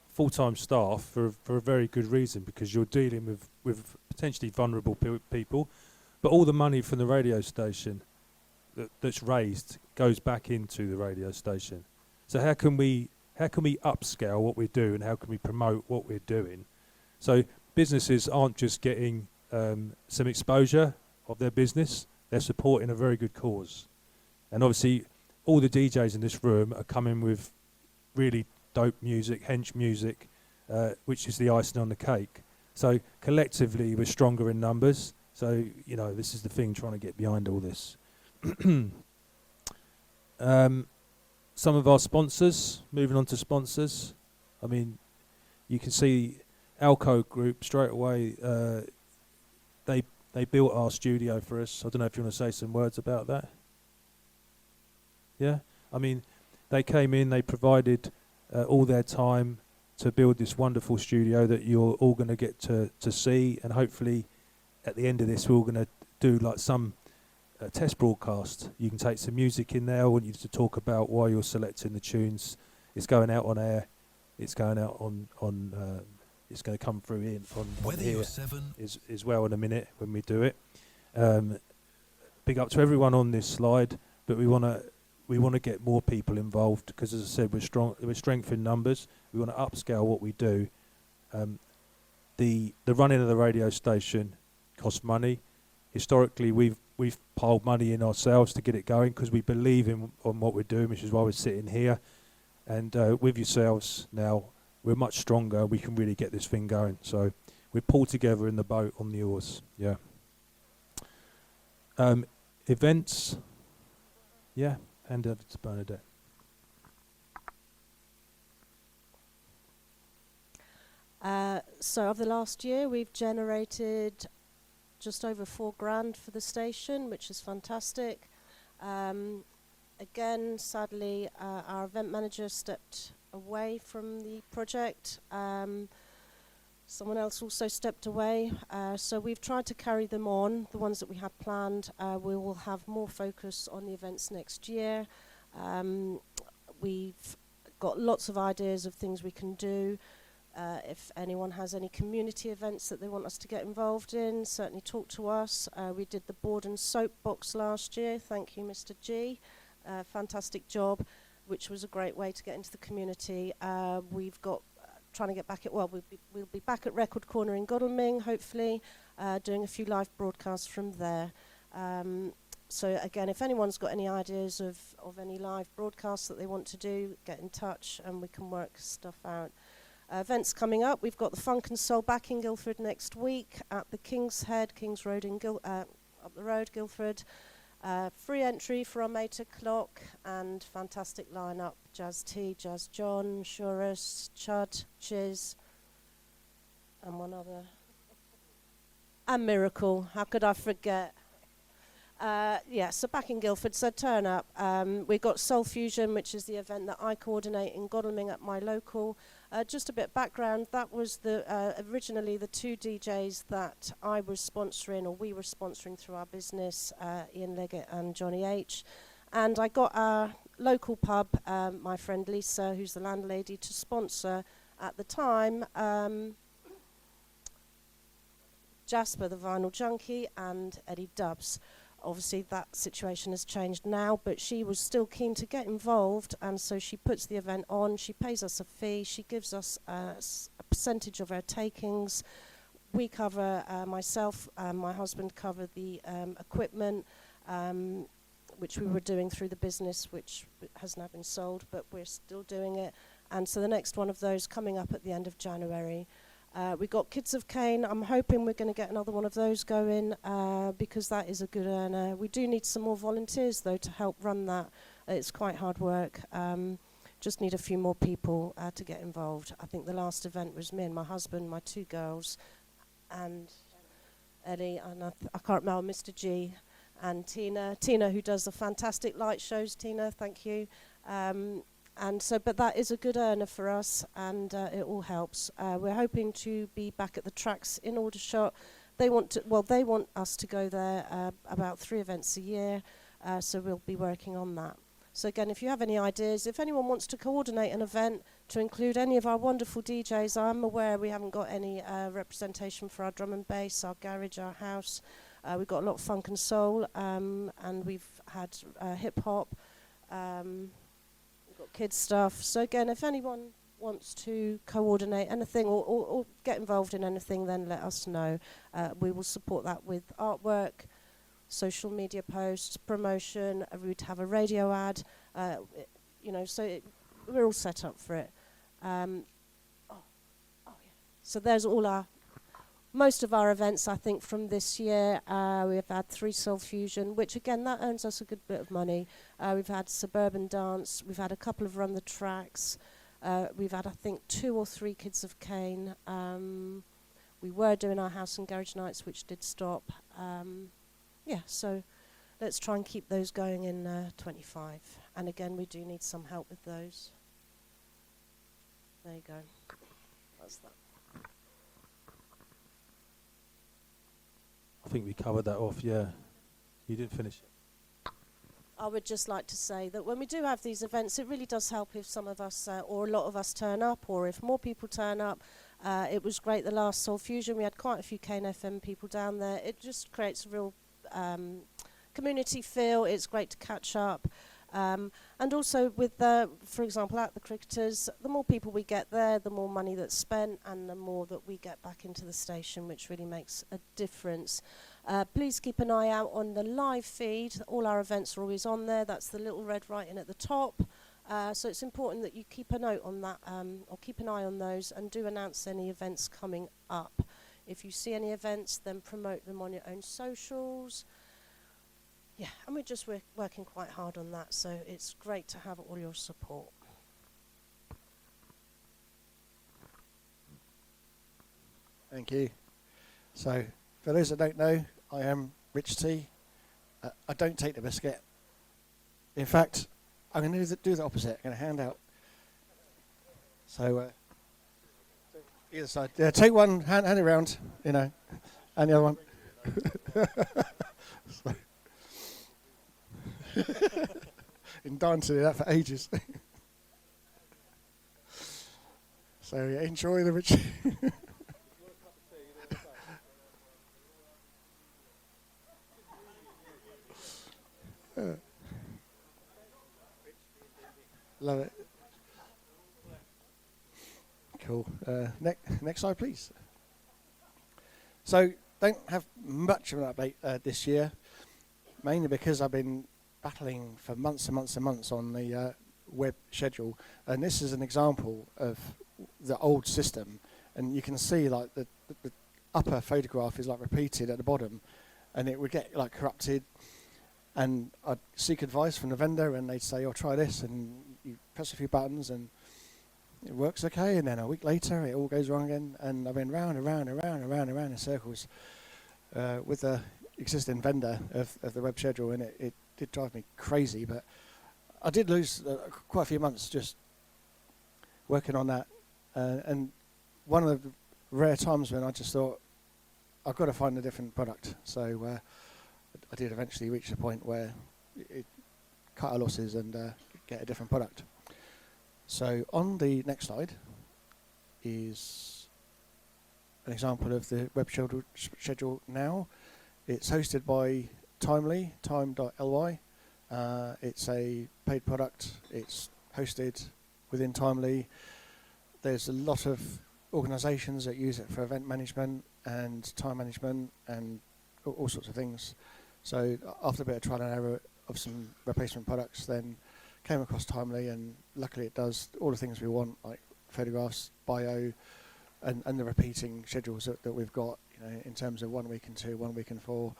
full-time staff for a very good reason, because you're dealing with potentially vulnerable people, but all the money from the radio station that's raised goes back into the radio station. So how can we upscale what we do, and how can we promote what we're doing? So businesses aren't just getting some exposure of their business, they're supporting a very good cause. And obviously all the DJs in this room are coming with really dope music, hench music, which is the icing on the cake. So collectively, we're stronger in numbers. So, you know, this is the thing, trying to get behind all this. Some of our sponsors, moving on to sponsors. I mean, you can see Alco Group straight away. They built our studio for us. I don't know if you want to say some words about that. Yeah, I mean, they came in. They provided all their time to build this wonderful studio that you're all going to get to see, and hopefully, at the end of this, we're all going to do like some test broadcast. You can take some music in there. I want you to talk about why you're selecting the tunes. It's going out on air. It's going out on it's going to come through on here as well in a minute when we do it. Big up to everyone on this slide, but we want to get more people involved because, as I said, we're strength in numbers. We want to upscale what we do. The running of the radio station costs money. Historically, we've piled money in ourselves to get it going because we believe on what we're doing, which is why we're sitting here. And with yourselves now, we're much stronger. We can really get this thing going. So we pull together in the boat on the oars. Yeah. Events. Yeah. Hand over to Bernadette. So over the last year, we've generated just over £4,000 for the station, which is fantastic. Again, sadly, our event manager stepped away from the project. Someone else also stepped away. So we've tried to carry them on, the ones that we had planned. We will have more focus on the events next year. We've got lots of ideas of things we can do. If anyone has any community events that they want us to get involved in, certainly talk to us. We did the board and soap box last year. Thank you, Mr. G. Fantastic job, which was a great way to get into the community. We've got trying to get back at, we'll be back at Record Corner in Godalming, hopefully, doing a few live broadcasts from there. So again, if anyone's got any ideas of any live broadcasts that they want to do, get in touch and we can work stuff out. Events coming up, we've got the Funk and Soul back in Guildford next week at the King's Head, King's Road in up the road, Guildford. Free entry from 8 o'clock and fantastic lineup. Jazz T, Jazz John, Shurus, Chud, Chiz, and one other. And Miracle, how could I forget? So back in Guildford, so turn up. We've got Soul Fusion, which is the event that I coordinate in Godalming at my local. Just a bit of background, that was originally the two DJs that I was sponsoring, or we were sponsoring through our business, Ian Leggett and Johnny H. And I got our local pub, my friend Lisa, who's the landlady, to sponsor at the time Jasper, the Vinyl Junkie, and Eddie Dubs. Obviously that situation has changed now, but she was still keen to get involved, and so she puts the event on. She pays us a fee. She gives us a percentage of her takings. We cover, myself and my husband cover the equipment, which we were doing through the business, which has now been sold, but we're still doing it. And so the next one of those coming up at the end of January. We got Kids of Kane. I'm hoping we're going to get another one of those going because that is a good earner. We do need some more volunteers, though, to help run that. It's quite hard work. Just need a few more people to get involved. I think the last event was me and my husband, my two girls, and Eddie, and I can't remember, Mr. G, and Tina. Tina, who does the fantastic light shows. Tina, thank you. And so, but that is a good earner for us, and it all helps. We're hoping to be back at the tracks in Aldershot. They want us to go there about 3 events a year, so we'll be working on that. So again, if you have any ideas, if anyone wants to coordinate an event to include any of our wonderful DJs, I'm aware we haven't got any representation for our drum and bass, our garage, our house. We've got a lot of funk and soul, and we've had hip hop. Got kids stuff. So again, if anyone wants to coordinate anything or get involved in anything, then let us know. We will support that with artwork, social media posts, promotion. We'd have a radio ad, we're all set up for it. So there's most of our events, I think, from this year. We've had 3 Soul Fusion, which again, that earns us a good bit of money. We've had Suburban Dance. We've had a couple of Run the Tracks. We've had, I think, 2 or 3 Kids of Kane. We were doing our House and Garage Nights, which did stop. So let's try and keep those going in 25. And again, we do need some help with those. There you go. That's that. I think we covered that off, yeah. You didn't finish it. I would just like to say that when we do have these events, it really does help if some of us or a lot of us turn up, or if more people turn up. It was great the last Soul Fusion. We had quite a few Kane FM people down there. It just creates a real community feel. It's great to catch up. And also with, for example, at the Cricketers, the more people we get there, the more money that's spent and the more that we get back into the station, which really makes a difference. Please keep an eye out on the live feed. All our events are always on there. That's the little red writing at the top. So it's important that you keep a note on that, or keep an eye on those, and do announce any events coming up. If you see any events, then promote them on your own socials. Yeah, and we're just working quite hard on that, so it's great to have all your support. Thank you. So, for those that don't know, I am Rich T. I don't take the biscuit. In fact, I'm going to do the opposite. I'm going to hand out. So, either side. Yeah, take one, hand it around, and the other one. So. Been dying to do that for ages. So yeah, enjoy the rich. Love it. Cool. Next slide, please. So don't have much of an update this year, mainly because I've been battling for months and months and months on the web schedule, and this is an example of the old system, and you can see like the upper photograph is like repeated at the bottom, and it would get like corrupted, and I'd seek advice from the vendor and they'd say, oh, try this, and you press a few buttons and it works okay, and then a week later it all goes wrong again, and I've been round and round and round and round and round in circles with the existing vendor of the web schedule, and it did drive me crazy, but I did lose quite a few months just working on that, and one of the rare times when I just thought I've got to find a different product. So I did eventually reach the point where it cut our losses and get a different product. So on the next slide is an example of the web schedule now. It's hosted by Timely, time.ly. It's a paid product. It's hosted within Timely. There's a lot of organisations that use it for event management and time management and all sorts of things. So after a bit of trial and error of some replacement products, then came across Timely, and luckily it does all the things we want, like photographs, bio, and the repeating schedules that we've got, in terms of 1 week and 2, 1 week and 4.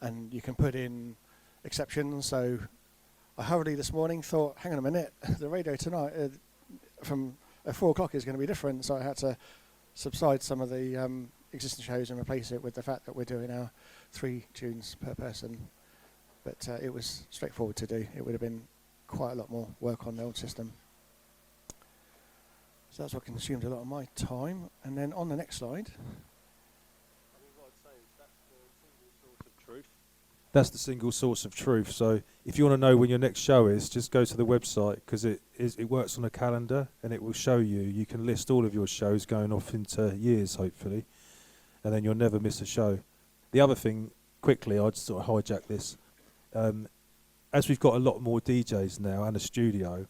And you can put in exceptions. So I hurriedly this morning thought, hang on a minute, the radio tonight from 4 o'clock is going to be different. So I had to subside some of the existing shows and replace it with the fact that we're doing our 3 tunes per person. But it was straightforward to do. It would have been quite a lot more work on the old system. So that's what consumed a lot of my time. And then on the next slide. That's the single source of truth. So if you want to know when your next show is, just go to the website, because it works on a calendar, and it will show you. You can list all of your shows going off into years, hopefully, and then you'll never miss a show. The other thing, quickly, I'd sort of hijack this. As we've got a lot more DJs now and a studio,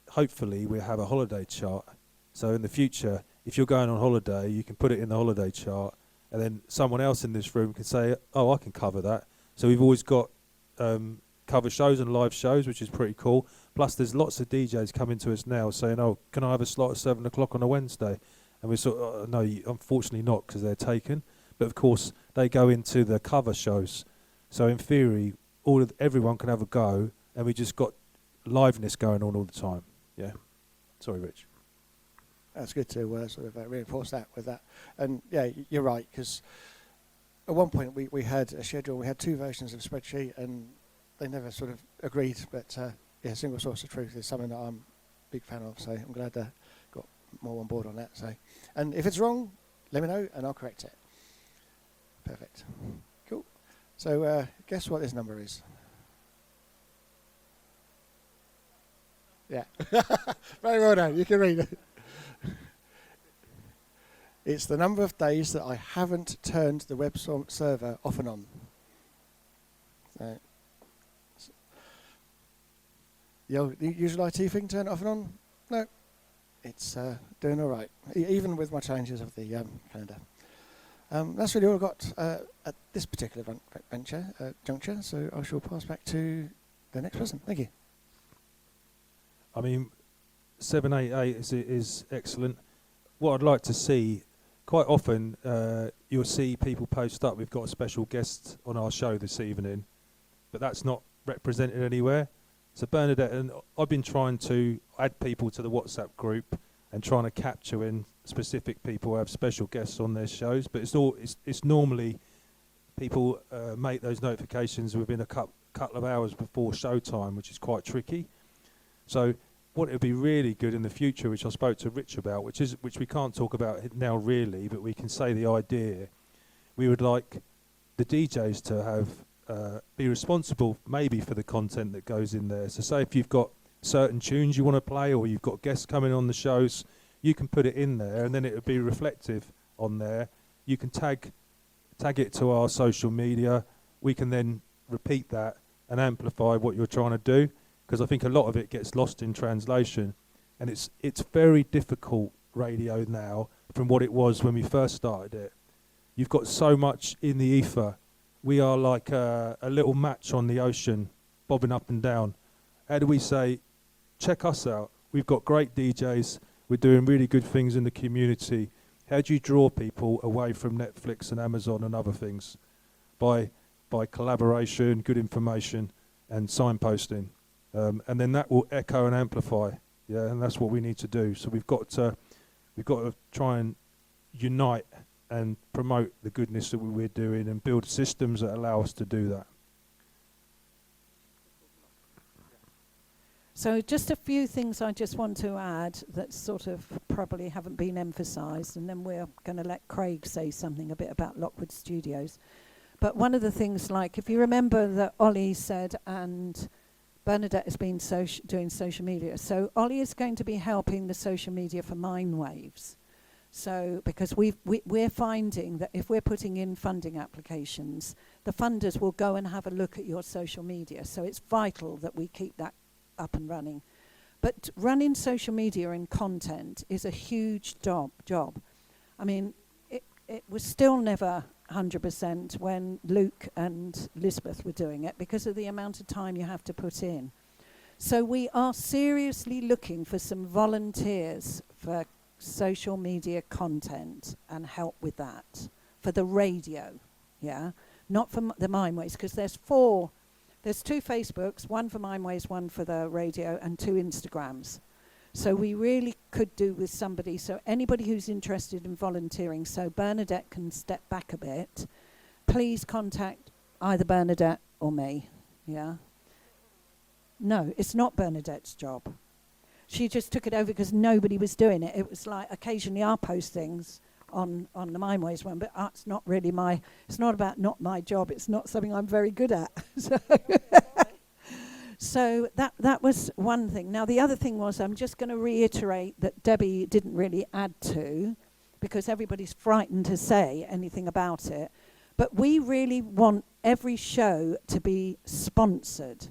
hopefully we'll have a holiday chart. So in the future, if you're going on holiday, you can put it in the holiday chart, and then someone else in this room can say, oh, I can cover that. So we've always got cover shows and live shows, which is pretty cool. Plus, there's lots of DJs coming to us now saying, "Oh, can I have a slot at 7 o'clock on a Wednesday?" And we sort of, no, unfortunately not, because they're taken. But of course, they go into the cover shows. So in theory, everyone can have a go, and we just got liveness going on all the time. Yeah. Sorry, Rich. That's good to sort of reinforce that with that. And yeah, you're right, because at one point we had a schedule, we had 2 versions of a spreadsheet, and they never sort of agreed. But yeah, single source of truth is something that I'm a big fan of, so I'm glad I got more on board on that. So, and if it's wrong, let me know and I'll correct it. Perfect. Cool. So guess what this number is? Yeah. Very well done. You can read it. It's the number of days that I haven't turned the web server off and on. The usual IT thing, turn it off and on? No. It's doing all right, even with my changes of the calendar. That's really all I've got at this particular juncture, so I shall pass back to the next person. Thank you. I mean, 788 is excellent. What I'd like to see, quite often you'll see people post up, we've got a special guest on our show this evening, but that's not represented anywhere. So Bernadette, and I've been trying to add people to the WhatsApp group and trying to capture in specific people who have special guests on their shows, but it's normally people make those notifications within a couple of hours before showtime, which is quite tricky. So what it would be really good in the future, which I spoke to Rich about, which we can't talk about now really, but we can say the idea. We would like the DJs to have be responsible maybe for the content that goes in there. So say if you've got certain tunes you want to play, or you've got guests coming on the shows, you can put it in there, and then it would be reflective on there. You can tag it to our social media. We can then repeat that and amplify what you're trying to do, because I think a lot of it gets lost in translation, and it's very difficult radio now from what it was when we first started it. You've got so much in the ether. We are like a little match on the ocean, bobbing up and down. How do we say, check us out? We've got great DJs. We're doing really good things in the community. How do you draw people away from Netflix and Amazon and other things? By collaboration, good information, and signposting. And then that will echo and amplify. Yeah, and that's what we need to do. So we've got to try and unite and promote the goodness that we're doing, and build systems that allow us to do that. So just a few things I just want to add that sort of probably haven't been emphasised, and then we're going to let Craig say something a bit about Lockwood Studios. But one of the things, like, if you remember that Ollie said, and Bernadette has been doing social media. So Ollie is going to be helping the social media for Mindwaves. So because we're finding that if we're putting in funding applications, the funders will go and have a look at your social media. So it's vital that we keep that up and running. But running social media and content is a huge job. I mean, it was still never 100% when Luke and Elizabeth were doing it, because of the amount of time you have to put in. So we are seriously looking for some volunteers for social media content and help with that for the radio, yeah, not for the Mindwaves, because there's 2 Facebooks, one for Mindwaves, one for the radio, and 2 Instagrams. So we really could do with somebody. So anybody who's interested in volunteering, so Bernadette can step back a bit, please contact either Bernadette or me. Yeah. No, it's not Bernadette's job. She just took it over because nobody was doing it. It was like occasionally I'll post things on the Mindwaves one, but it's not really it's not about not my job. It's not something I'm very good at. So that was one thing. Now the other thing was, I'm just going to reiterate that Debbie didn't really add to, because everybody's frightened to say anything about it. But we really want every show to be sponsored.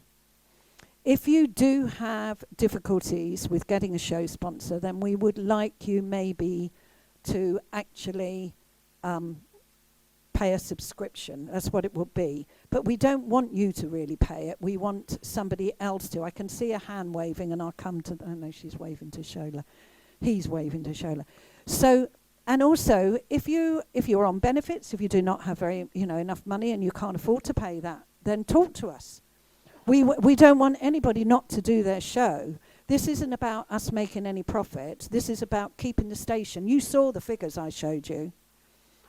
If you do have difficulties with getting a show sponsor, then we would like you maybe to actually pay a subscription. That's what it will be. But we don't want you to really pay it. We want somebody else to. I can see a hand waving, and I'll come to. Oh no, she's waving to Shola. He's waving to Shola. So, and also, if you're on benefits, if you do not have enough money and you can't afford to pay that, then talk to us. We don't want anybody not to do their show. This isn't about us making any profit. This is about keeping the station. You saw the figures I showed you.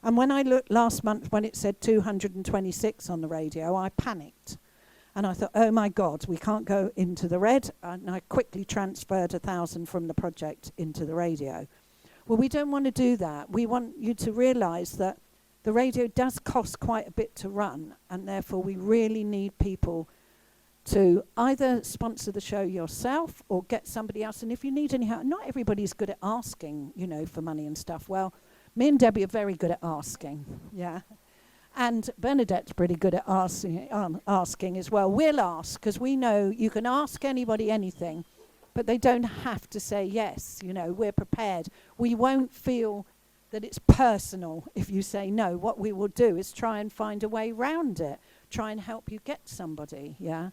And when I looked last month when it said 226 on the radio, I panicked. And I thought, oh my God, we can't go into the red. And I quickly transferred 1,000 from the project into the radio. Well, we don't want to do that. We want you to realise that the radio does cost quite a bit to run, and therefore we really need people to either sponsor the show yourself or get somebody else. And if you need any help, not everybody's good at asking, for money and stuff. Well, me and Debbie are very good at asking, yeah. And Bernadette's pretty good at asking as well. We'll ask, because we know you can ask anybody anything, but they don't have to say yes. We're prepared. We won't feel that it's personal if you say no. What we will do is try and find a way round it, try and help you get somebody, yeah.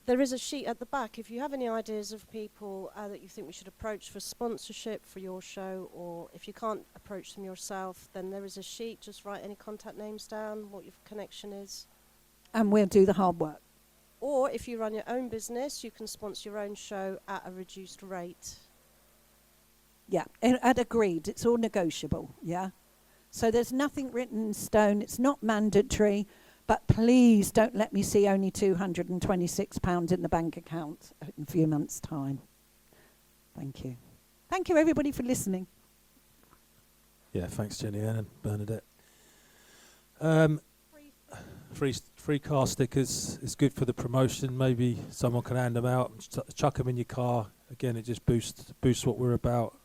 There is a sheet at the back. If you have any ideas of people that you think we should approach for sponsorship for your show, or if you can't approach them yourself, then there is a sheet. Just write any contact names down, what your connection is. And we'll do the hard work. Or if you run your own business, you can sponsor your own show at a reduced rate. Yeah, at agreed. It's all negotiable, yeah? So there's nothing written in stone. It's not mandatory. But please don't let me see only £226 in the bank account in a few months' time. Thank you. Thank you, everybody, for listening. Yeah, thanks, Jenny Ann and Bernadette. Free car stickers is good for the promotion. Maybe someone can hand them out, chuck them in your car. Again, it just boosts what we're about.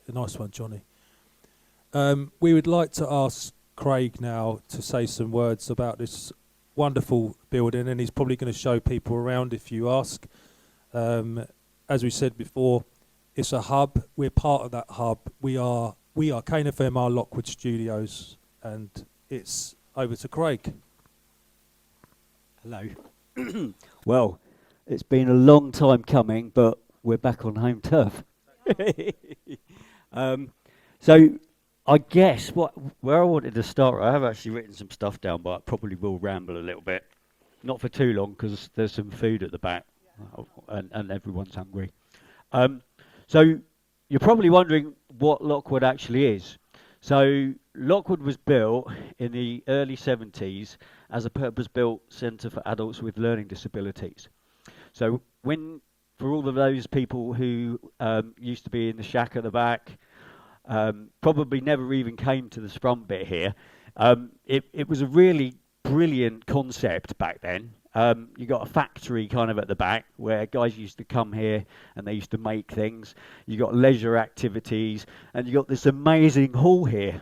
A nice one, Johnny. We would like to ask Craig now to say some words about this wonderful building, and he's probably going to show people around if you ask. As we said before, it's a hub. We're part of that hub. We are Kane FM, our Lockwood Studios, and it's over to Craig. Hello. Well, it's been a long time coming, but we're back on home turf. So I guess where I wanted to start, I have actually written some stuff down, but I probably will ramble a little bit. Not for too long, because there's some food at the back, and everyone's hungry. So you're probably wondering what Lockwood actually is. So Lockwood was built in the early 70s as a purpose-built centre for adults with learning disabilities. So for all of those people who used to be in the shack at the back, probably never even came to the front bit here. It was a really brilliant concept back then. You got a factory kind of at the back where guys used to come here and they used to make things. You got leisure activities, and you got this amazing hall here.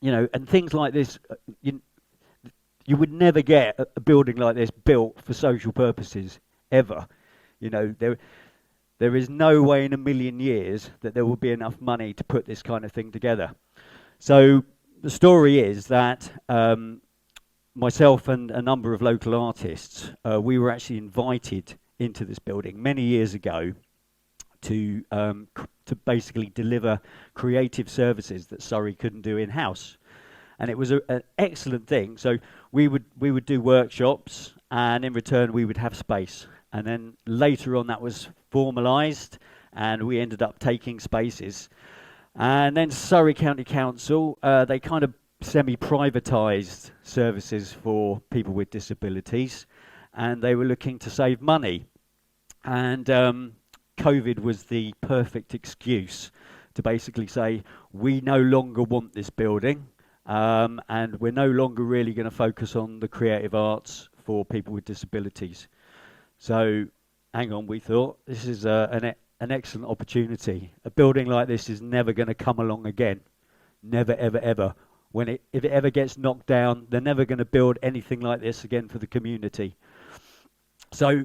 And things like this, you would never get a building like this built for social purposes, ever. There is no way in a million years that there will be enough money to put this kind of thing together. So the story is that myself and a number of local artists, we were actually invited into this building many years ago to basically deliver creative services that Surrey couldn't do in-house. And it was an excellent thing. So we would do workshops, and in return we would have space. And then later on that was formalised, and we ended up taking spaces. And then Surrey County Council, they kind of semi-privatised services for people with disabilities, and they were looking to save money. And COVID was the perfect excuse to basically say, we no longer want this building, and we're no longer really going to focus on the creative arts for people with disabilities. So, hang on, we thought, this is an excellent opportunity. A building like this is never going to come along again. Never, ever, ever. If it ever gets knocked down, they're never going to build anything like this again for the community. So,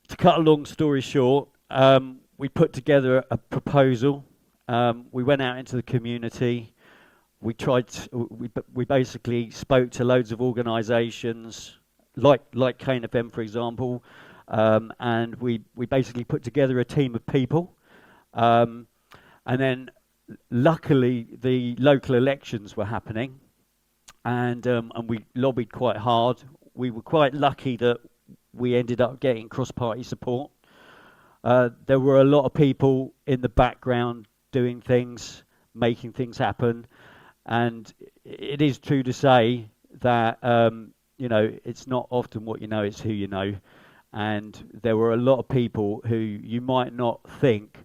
to cut a long story short, we put together a proposal. We went out into the community. we tried. We basically spoke to loads of organisations, like Kane FM, for example, and we basically put together a team of people, and then luckily the local elections were happening, and we lobbied quite hard. We were quite lucky that we ended up getting cross-party support. There were a lot of people in the background doing things, making things happen, and it is true to say that it's not often what you know, it's who you know. And there were a lot of people who you might not think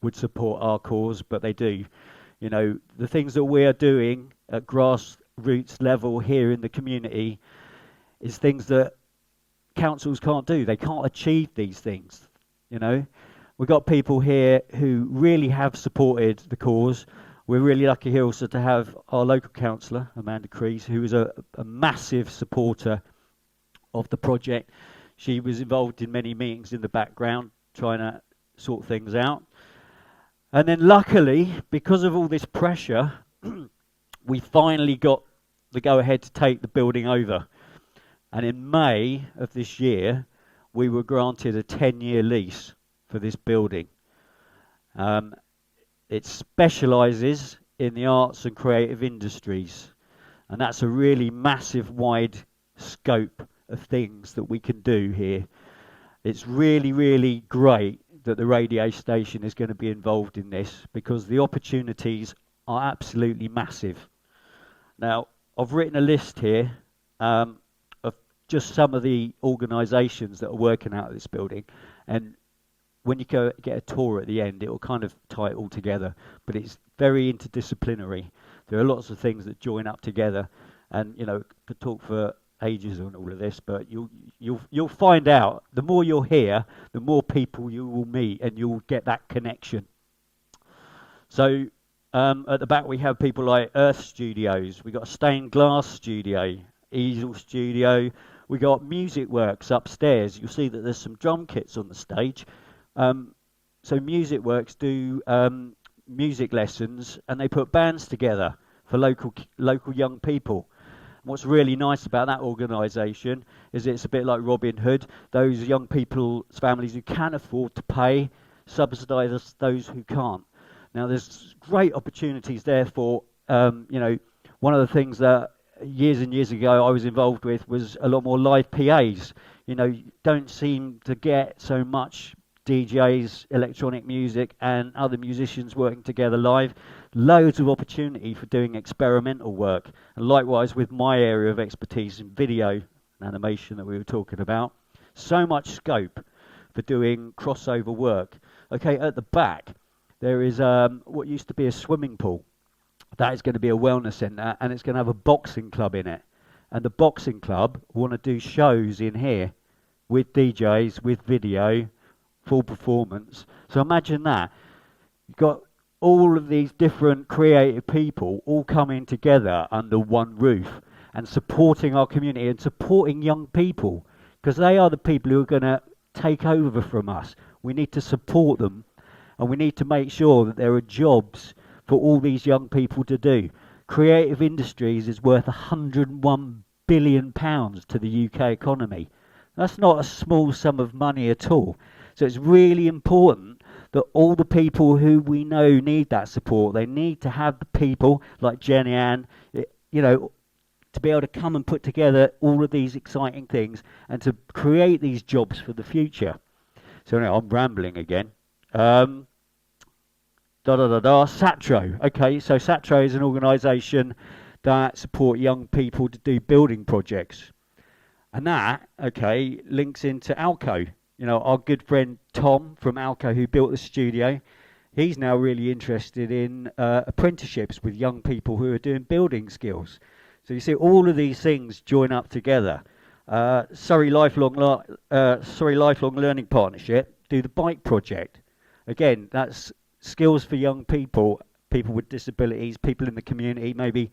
would support our cause, but they do. You know, the things that we are doing at grassroots level here in the community is things that councils can't do. They can't achieve these things, you know. We've got people here who really have supported the cause. We're really lucky here also to have our local councillor, Amanda Crease, who is a massive supporter of the project. She was involved in many meetings in the background, trying to sort things out. And then luckily, because of all this pressure, we finally got the go-ahead to take the building over. And in May of this year, we were granted a 10-year lease for this building. It specialises in the arts and creative industries. And that's a really massive, wide scope of things that we can do here. It's really, really great that the radio station is going to be involved in this, because the opportunities are absolutely massive. Now, I've written a list here of just some of the organisations that are working out of this building, and when you go get a tour at the end, it will kind of tie it all together, but it's very interdisciplinary. There are lots of things that join up together, and could talk for ages on all of this, but you'll find out. The more you're here, the more people you will meet, and you'll get that connection. So at the back we have people like Earth Studios. We got a stained glass studio, easel studio. We got Music Works upstairs. You'll see that there's some drum kits on the stage. So Music Works do music lessons, and they put bands together for local young people. What's really nice about that organisation is it's a bit like Robin Hood. Those young people's families who can afford to pay subsidise those who can't. Now, there's great opportunities there for, one of the things that years and years ago I was involved with was a lot more live PAs. Don't seem to get so much DJs, electronic music, and other musicians working together live. Loads of opportunity for doing experimental work. And likewise with my area of expertise in video and animation that we were talking about. So much scope for doing crossover work. Okay, at the back, there is what used to be a swimming pool. That is going to be a wellness centre, and it's going to have a boxing club in it. And the boxing club want to do shows in here with DJs, with video, full performance. So imagine that. You've got all of these different creative people all coming together under one roof and supporting our community and supporting young people, because they are the people who are going to take over from us. We need to support them, and we need to make sure that there are jobs for all these young people to do. Creative industries is worth £101 billion to the UK economy. That's not a small sum of money at all. So it's really important that all the people who we know need that support, they need to have the people like Jenny Ann, to be able to come and put together all of these exciting things and to create these jobs for the future. So now I'm rambling again. SATRO. Okay, so SATRO is an organisation that support young people to do building projects. And that, okay, links into Alco. Our good friend Tom from Alco, who built the studio, he's now really interested in apprenticeships with young people who are doing building skills. So you see all of these things join up together. Surrey Lifelong Learning Partnership do the bike project. Again, that's skills for young people, people with disabilities, people in the community, maybe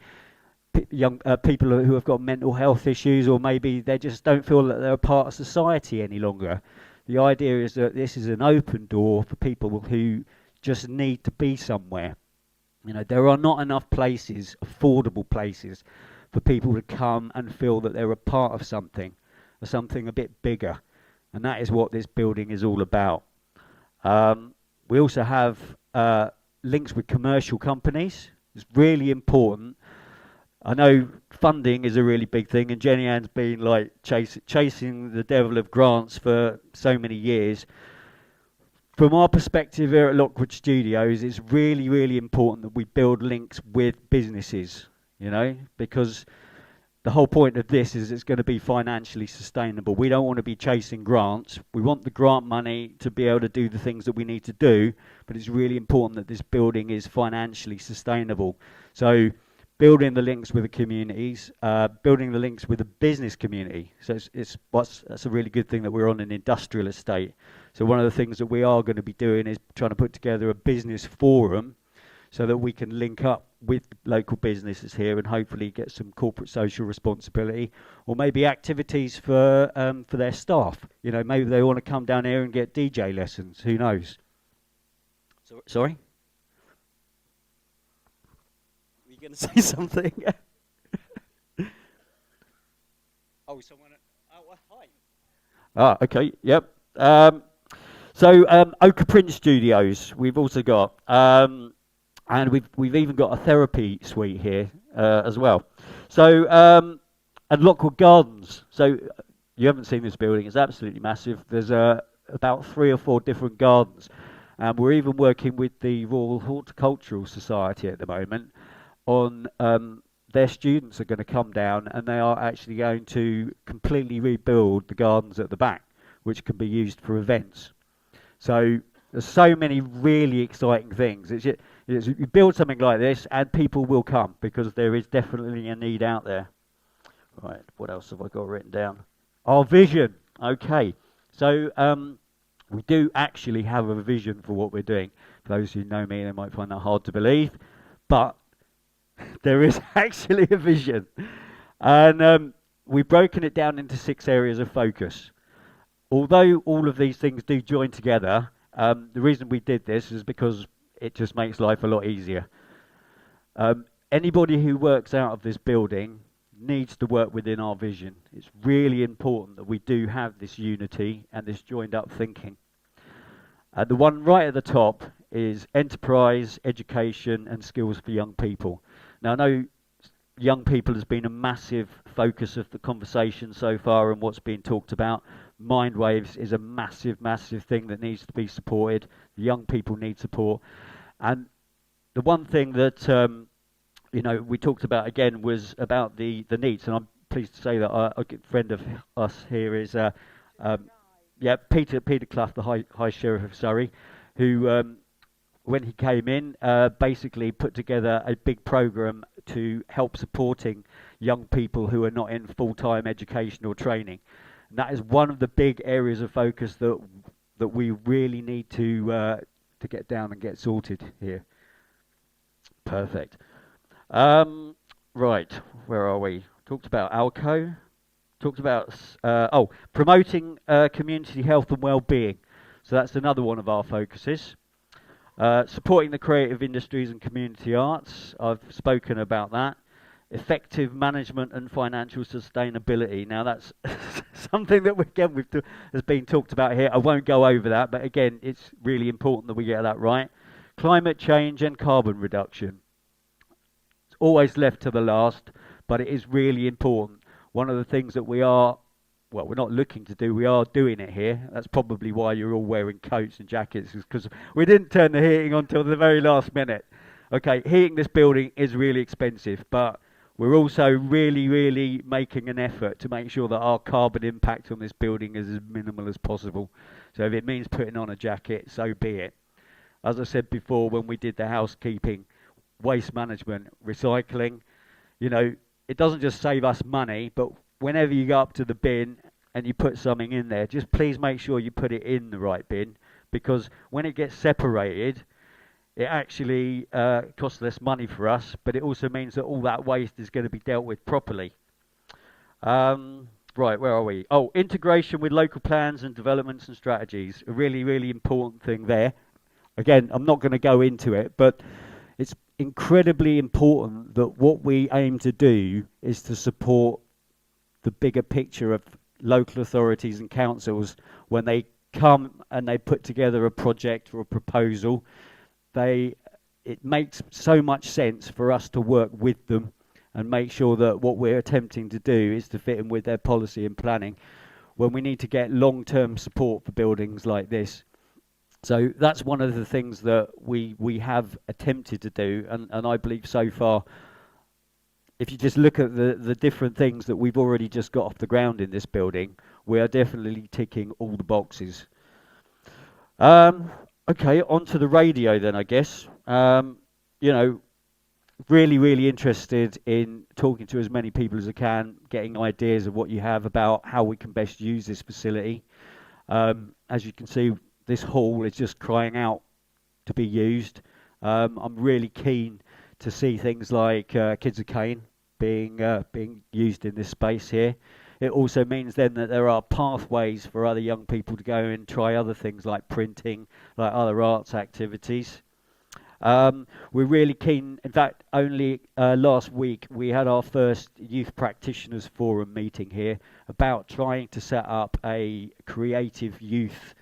young people who have got mental health issues, or maybe they just don't feel that they're a part of society any longer. The idea is that this is an open door for people who just need to be somewhere. You know, there are not enough places, affordable places, for people to come and feel that they're a part of something, or something a bit bigger. And that is what this building is all about. We also have links with commercial companies. It's really important. I know funding is a really big thing, and Jenny Ann's been like chasing the devil of grants for so many years. From our perspective here at Lockwood Studios, it's really, really important that we build links with businesses, you know, because the whole point of this is it's going to be financially sustainable. We don't want to be chasing grants. We want the grant money to be able to do the things that we need to do, but it's really important that this building is financially sustainable. So building the links with the communities, building the links with the business community. So that's a really good thing that we're on an industrial estate. So one of the things that we are going to be doing is trying to put together a business forum so that we can link up with local businesses here and hopefully get some corporate social responsibility, or maybe activities for their staff. You know, maybe they want to come down here and get DJ lessons. Who knows? Sorry? Were you going to say something? Oh, someone. Oh, hi. Ah, okay. Yep. So Ochre Print Studios, we've also got. And we've even got a therapy suite here as well. So and Lockwood Gardens. So you haven't seen this building; it's absolutely massive. There's about 3 or 4 different gardens, and we're even working with the Royal Horticultural Society at the moment on their students are going to come down, and they are actually going to completely rebuild the gardens at the back, which can be used for events. So there's so many really exciting things. You build something like this and people will come because there is definitely a need out there. Right, what else have I got written down? Our vision. Okay, so we do actually have a vision for what we're doing. For those who know me, they might find that hard to believe, but there is actually a vision. And we've broken it down into 6 areas of focus. Although all of these things do join together, the reason we did this is because it just makes life a lot easier. Anybody who works out of this building needs to work within our vision. It's really important that we do have this unity and this joined up thinking. The one right at the top is enterprise, education and skills for young people. Now I know young people has been a massive focus of the conversation so far and what's been talked about. Mind Waves is a massive, massive thing that needs to be supported. The young people need support. And the one thing that we talked about again was about the needs, and I'm pleased to say that a good friend of us here is Peter Clough, the High Sheriff of Surrey, who when he came in basically put together a big program to help supporting young people who are not in full-time education or training. And that is one of the big areas of focus that we really need to get down and get sorted here. Perfect. Right, where are we? Talked about Alco. Talked about promoting community health and well-being. So that's another one of our focuses. Supporting the creative industries and community arts. I've spoken about that. Effective management and financial sustainability. Now that's something that has been talked about here. I won't go over that, but again, it's really important that we get that right. Climate change and carbon reduction. It's always left to the last, but it is really important. One of the things that we're not looking to do, we are doing it here. That's probably why you're all wearing coats and jackets, because we didn't turn the heating on till the very last minute. Okay, heating this building is really expensive, but we're also really, really making an effort to make sure that our carbon impact on this building is as minimal as possible. So if it means putting on a jacket, so be it. As I said before, when we did the housekeeping, waste management, recycling, it doesn't just save us money, but whenever you go up to the bin and you put something in there, just please make sure you put it in the right bin, because when it gets separated, it actually costs less money for us, but it also means that all that waste is going to be dealt with properly. Right, where are we? Oh, integration with local plans and developments and strategies. A really, really important thing there. Again, I'm not going to go into it, but incredibly important that what we aim to do is to support the bigger picture of local authorities and councils when they come and they put together a project or a proposal. It makes so much sense for us to work with them and make sure that what we're attempting to do is to fit in with their policy and planning when we need to get long-term support for buildings like this. So that's one of the things that we have attempted to do, and I believe so far, if you just look at the different things that we've already just got off the ground in this building, we are definitely ticking all the boxes. Okay, on to the radio then, I guess. You know, really interested in talking to as many people as I can, getting ideas of what you have about how we can best use this facility. As you can see, this hall is just crying out to be used. I'm really keen to see things like Kids of Kane being used in this space here. It also means then that there are pathways for other young people to go and try other things like printing, like other arts activities. We're really keen. In fact, only last week we had our first youth practitioners forum meeting here about trying to set up a creative youth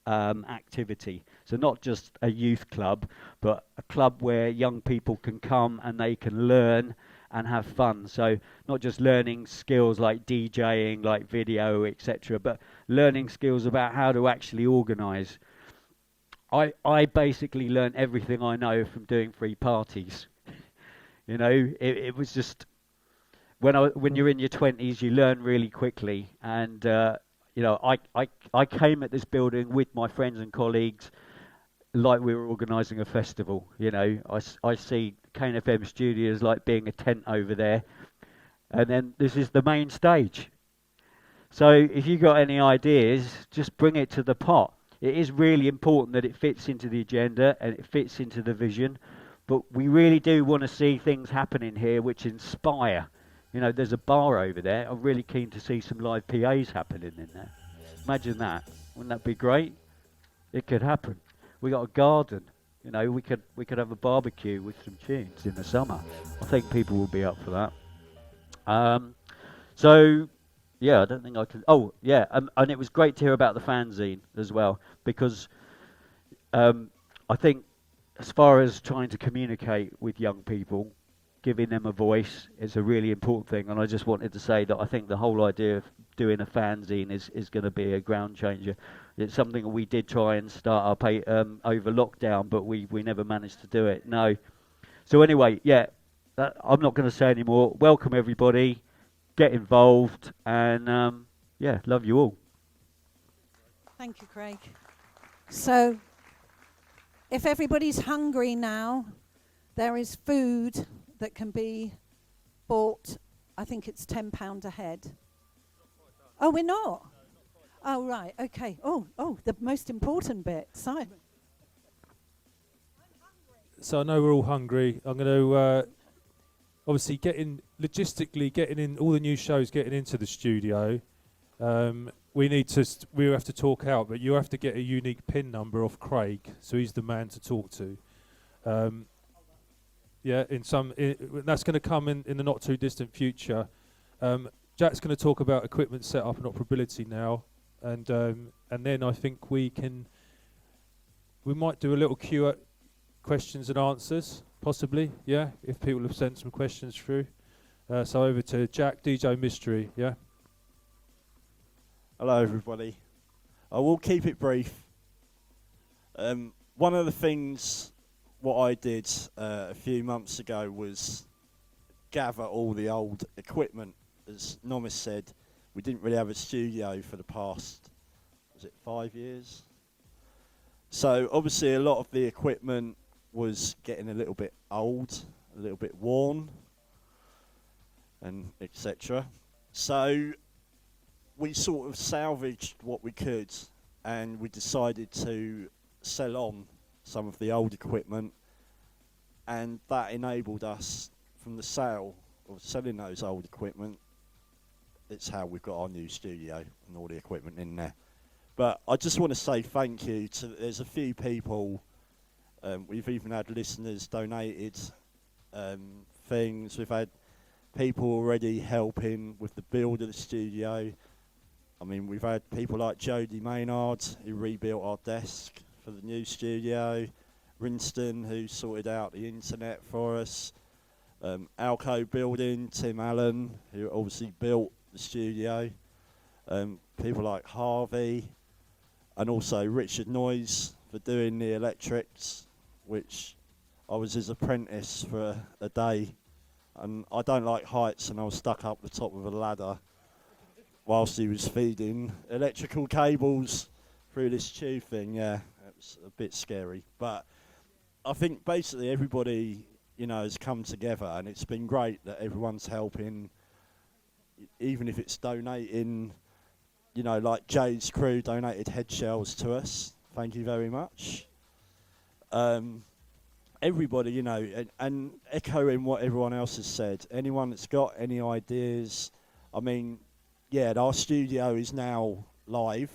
activity. So not just a youth club, but a club where young people can come and they can learn and have fun. So not just learning skills like DJing, like video, etc., but learning skills about how to actually organise. I basically learned everything I know from doing free parties. You know, it was just when you're in your 20s, you learn really quickly. And you know, I came at this building with my friends and colleagues like we were organising a festival. You know, I see Kane FM Studios like being a tent over there, and then this is the main stage. So if you got any ideas, just bring it to the pot. It is really important that it fits into the agenda and it fits into the vision, but we really do want to see things happening here which inspire. You know, there's a bar over there. I'm really keen to see some live PAs happening in there. Imagine that. Wouldn't that be great? It could happen. We got a garden. You know, we could have a barbecue with some tunes in the summer. I think people will be up for that. So, yeah, I don't think I can. Oh, yeah, and it was great to hear about the fanzine as well, because I think as far as trying to communicate with young people, giving them a voice is a really important thing. And I just wanted to say that I think the whole idea of doing a fanzine is going to be a ground changer. It's something that we did try and start up over lockdown, but we never managed to do it. No. So anyway, yeah, I'm not going to say any more. Welcome everybody. Get involved, and yeah, love you all. Thank you, Craig. So, if everybody's hungry now, there is food that can be bought. I think it's £10 a head. Oh, we're not? Oh, right, okay. Oh, the most important bit. Simon. So I know we're all hungry. I'm going to obviously logistically getting in all the new shows, getting into the studio. We have to talk out, but you have to get a unique PIN number off Craig, so he's the man to talk to. Yeah, that's going to come in the not too distant future. Jack's going to talk about equipment setup and operability now, and then I think we might do a little Q questions and answers, possibly. Yeah, if people have sent some questions through. So over to Jack, DJ Mystery. Yeah. Hello, everybody. I will keep it brief. One of the things what I did a few months ago was gather all the old equipment. As Nomis said, we didn't really have a studio for the past, 5 years? So obviously a lot of the equipment was getting a little bit old, a little bit worn, and etc. So we sort of salvaged what we could, and we decided to sell on some of the old equipment, and that enabled us, from the sale of selling those old equipment, it's how we've got our new studio and all the equipment in there. But I just want to say thank you to, there's a few people, we've even had listeners donated things. We've had people already helping with the build of the studio. I mean, we've had people like Jodie Maynard, who rebuilt our desk for the new studio, Rinston, who sorted out the internet for us, Alco Building, Tim Allen, who obviously built the studio, people like Harvey, and also Richard Noyes for doing the electrics, which I was his apprentice for a day, and I don't like heights, and I was stuck up the top of a ladder whilst he was feeding electrical cables through this tube thing. Yeah, it was a bit scary, but I think basically everybody, you know, has come together, and it's been great that everyone's helping, even if it's donating. You know, like Jay's crew donated head shells to us. Thank you very much. Everybody, you know, and echoing what everyone else has said, anyone that's got any ideas, I mean, yeah, our studio is now live,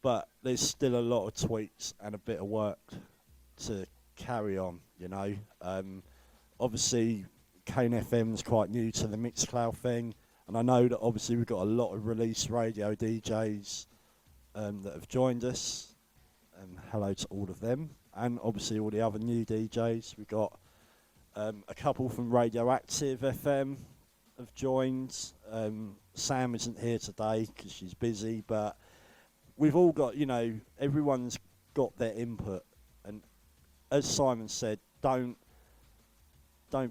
but there's still a lot of tweaks and a bit of work to carry on, you know. Obviously, Kane FM's quite new to the Mixcloud thing, and I know that obviously we've got a lot of release radio DJs that have joined us. Hello to all of them, and obviously all the other new DJs. We've got a couple from Radioactive FM have joined. Sam isn't here today because she's busy, but we've all got, you know, everyone's got their input, and as Simon said, don't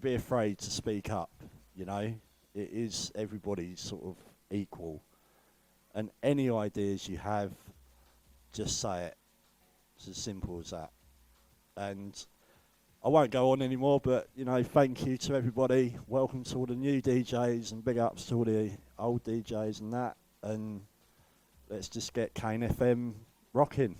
be afraid to speak up, you know. It is everybody's sort of equal, and any ideas you have, just say it. It's as simple as that. And I won't go on anymore, but, you know, thank you to everybody. Welcome to all the new DJs, and big ups to all the old DJs and that. And let's just get Kane FM rocking.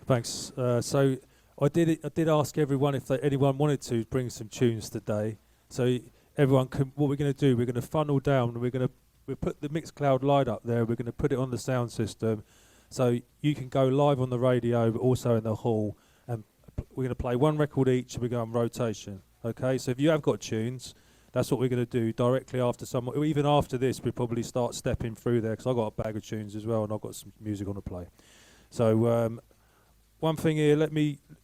Thanks. So I did ask everyone if anyone wanted to bring some tunes today. So everyone can. What we're going to do, we're going to funnel down. We'll put the Mixcloud light up there. We're going to put it on the sound system, so you can go live on the radio, but also in the hall. And we're going to play one record each, and we go on rotation. Okay. So if you have got tunes, that's what we're going to do directly after someone. Even after this, we probably start stepping through there because I've got a bag of tunes as well, and I've got some music on to play. So one thing here,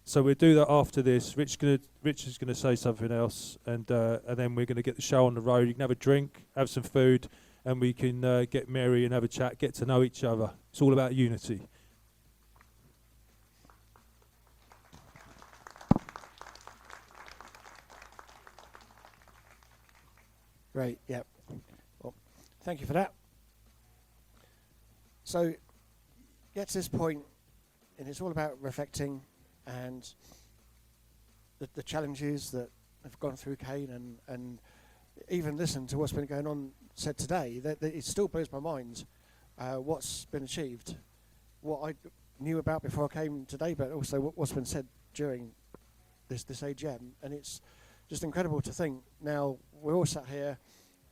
so we'll do that after this. Rich is gonna say something else, and then we're gonna get the show on the road. You can have a drink, have some food, and we can get merry and have a chat, get to know each other. It's all about unity. Great, yeah. Well, thank you for that. So, get to this point, and it's all about reflecting and the challenges that have gone through Kane, and even listen to what's been going on said today. That it still blows my mind what's been achieved, what I knew about before I came today, but also what's been said during this AGM. And it's just incredible to think now we're all sat here,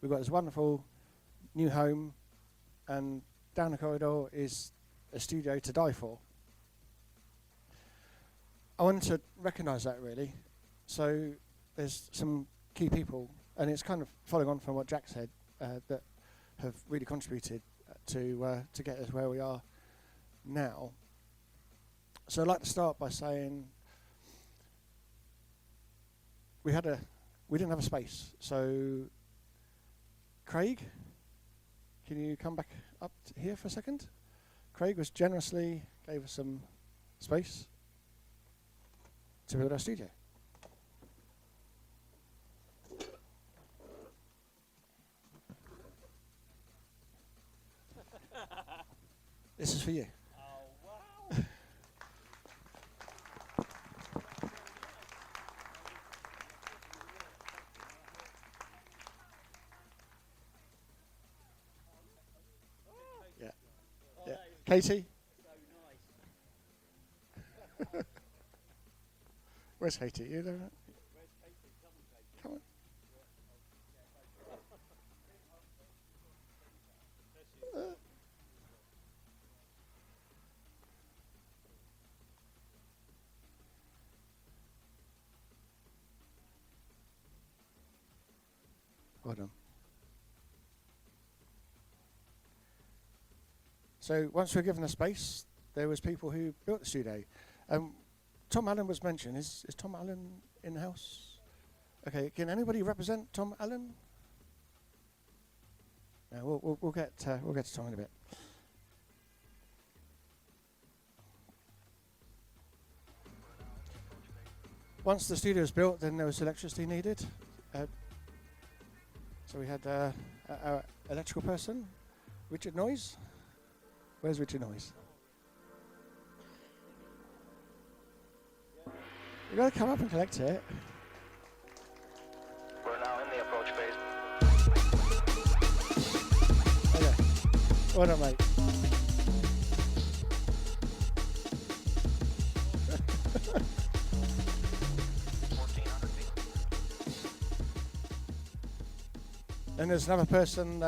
we've got this wonderful new home, and down the corridor is a studio to die for. I wanted to recognise that, really. So there's some key people, and it's kind of following on from what Jack said, that have really contributed to get us where we are now. So I'd like to start by saying we didn't have a space. So Craig, can you come back up here for a second? Craig was generously gave us some space to build our studio. This is for you. Oh, wow. Yeah. Yeah. Katie? Where's Katie? You there? Come on. Well done. So once we were given the space, there was people who built the studio. Tom Allen was mentioned. Is Tom Allen in the house? Okay, can anybody represent Tom Allen? No, we'll get to Tom in a bit. Once the studio was built, then there was electricity needed. So we had our electrical person, Richard Noyes. Where's Richard Noyes? You've got to come up and collect it. We're now in the approach phase. Okay. Well done, mate. And there's another person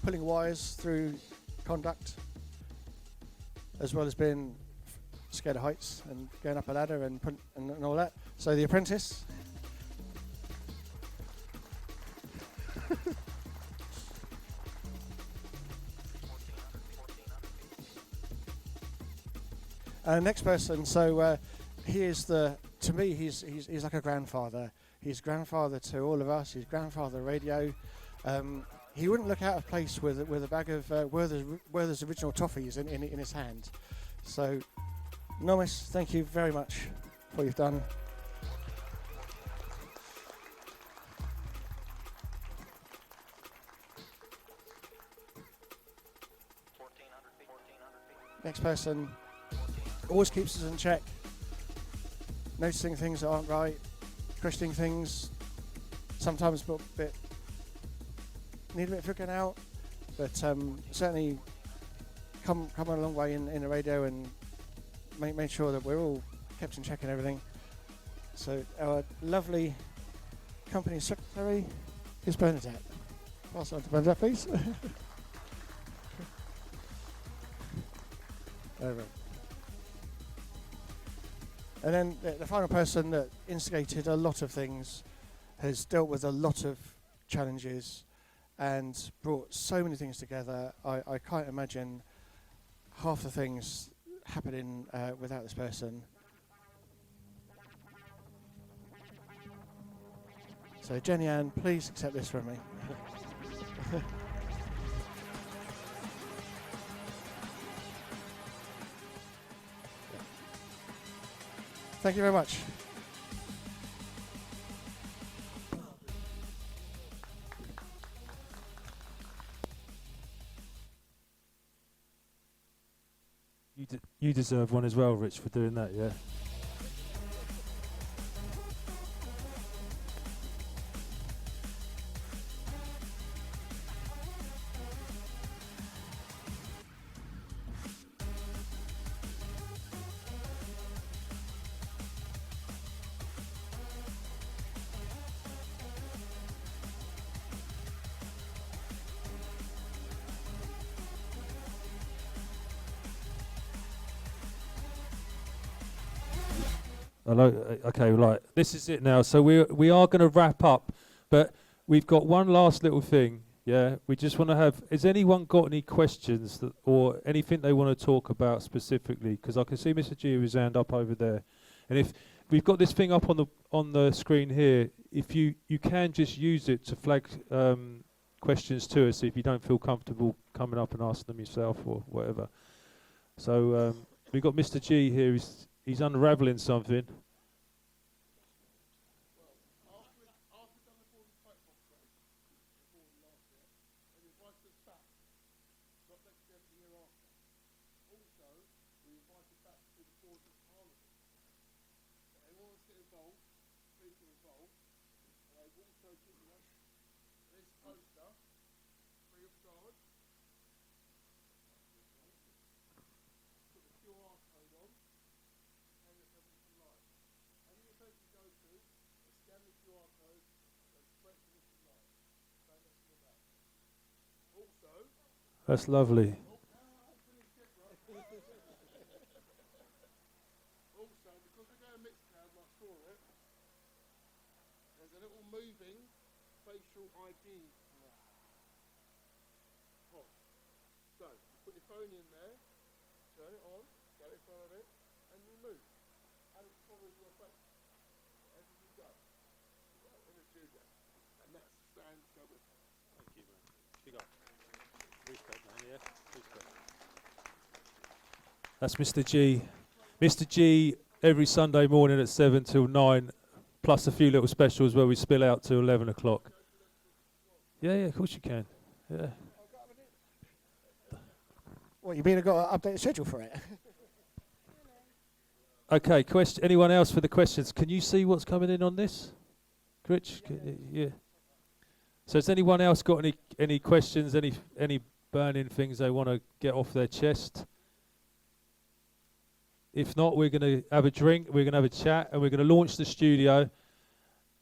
pulling wires through conduct, as well as being scared of heights and going up a ladder and all that. So the apprentice. Next person. So he is to me, he's like a grandfather. He's grandfather to all of us. He's grandfather radio. He wouldn't look out of place with a bag of Werther's original toffees in his hand. So, Nomis, thank you very much for what you've done. Next person always keeps us in check, noticing things that aren't right, questioning things, sometimes need a bit of figuring out, but certainly come a long way in the radio and make sure that we're all kept in check and everything. So our lovely company secretary is Bernadette. Pass on to Bernadette, please. Over. And then the final person that instigated a lot of things, has dealt with a lot of challenges and brought so many things together. I can't imagine half the things happening without this person. So Jenny Ann, please accept this from me. Thank you very much. You deserve one as well, Rich, for doing that, yeah? Hello. Okay, right. This is it now. So we are going to wrap up, but we've got one last little thing. Yeah, we just want to have. Has anyone got any questions or anything they want to talk about specifically? Because I can see Mr. G with his hand up over there, and if we've got this thing up on the screen here, if you can just use it to flag questions to us if you don't feel comfortable coming up and asking them yourself or whatever. So we've got Mr. G here. He's unravelling something. That's lovely. Also, because we're going mixed crowd, like for it, there's a little moving facial ID phone in there, turn it on, go in front of it, and you move. And it follows your face. Wherever you go. Right in the studio. And that's stands go with it. Thank you, man. Big up. Respect, man, yeah. Respect. That's Mr. G. Mr. G, every Sunday morning at 7 till 9, plus a few little specials where we spill out till 11 o'clock. Yeah, of course you can. Yeah. What, you mean I've got to update the schedule for it? Okay, anyone else for the questions? Can you see what's coming in on this? Rich? Yeah. So has anyone else got any questions, any burning things they want to get off their chest? If not, we're going to have a drink, we're going to have a chat, and we're going to launch the studio.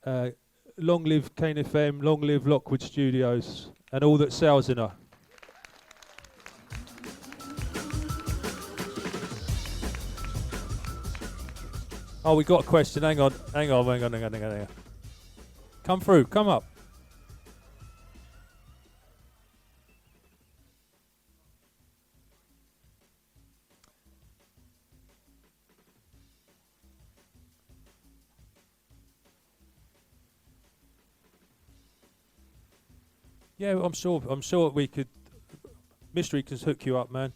Long live Kane FM, long live Lockwood Studios, and all that sells in her. Oh, we got a question. Hang on. Come through. Come up. Yeah, I'm sure we could. Mystery can hook you up, man.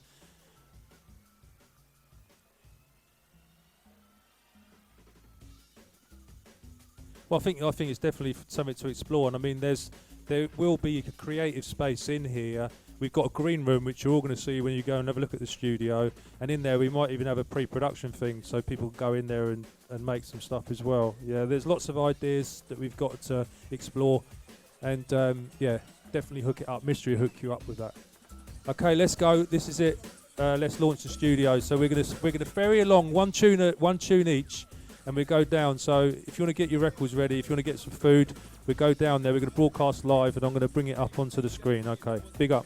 Well, I think it's definitely something to explore, and I mean, there will be a creative space in here. We've got a green room, which you're all going to see when you go and have a look at the studio, and in there we might even have a pre-production thing, so people go in there and make some stuff as well. Yeah, there's lots of ideas that we've got to explore, and yeah, definitely hook it up. Mystery will hook you up with that. Okay, let's go. This is it. Let's launch the studio. So we're gonna ferry along one tune each. And we go down, so if you want to get your records ready, if you want to get some food, we go down there, we're going to broadcast live, and I'm going to bring it up onto the screen. Okay, big up.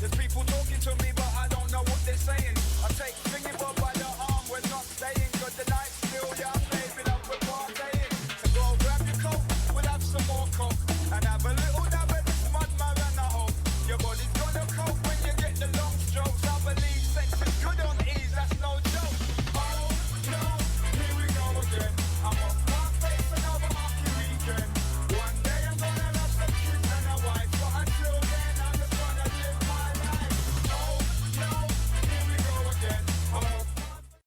There's people talking to me.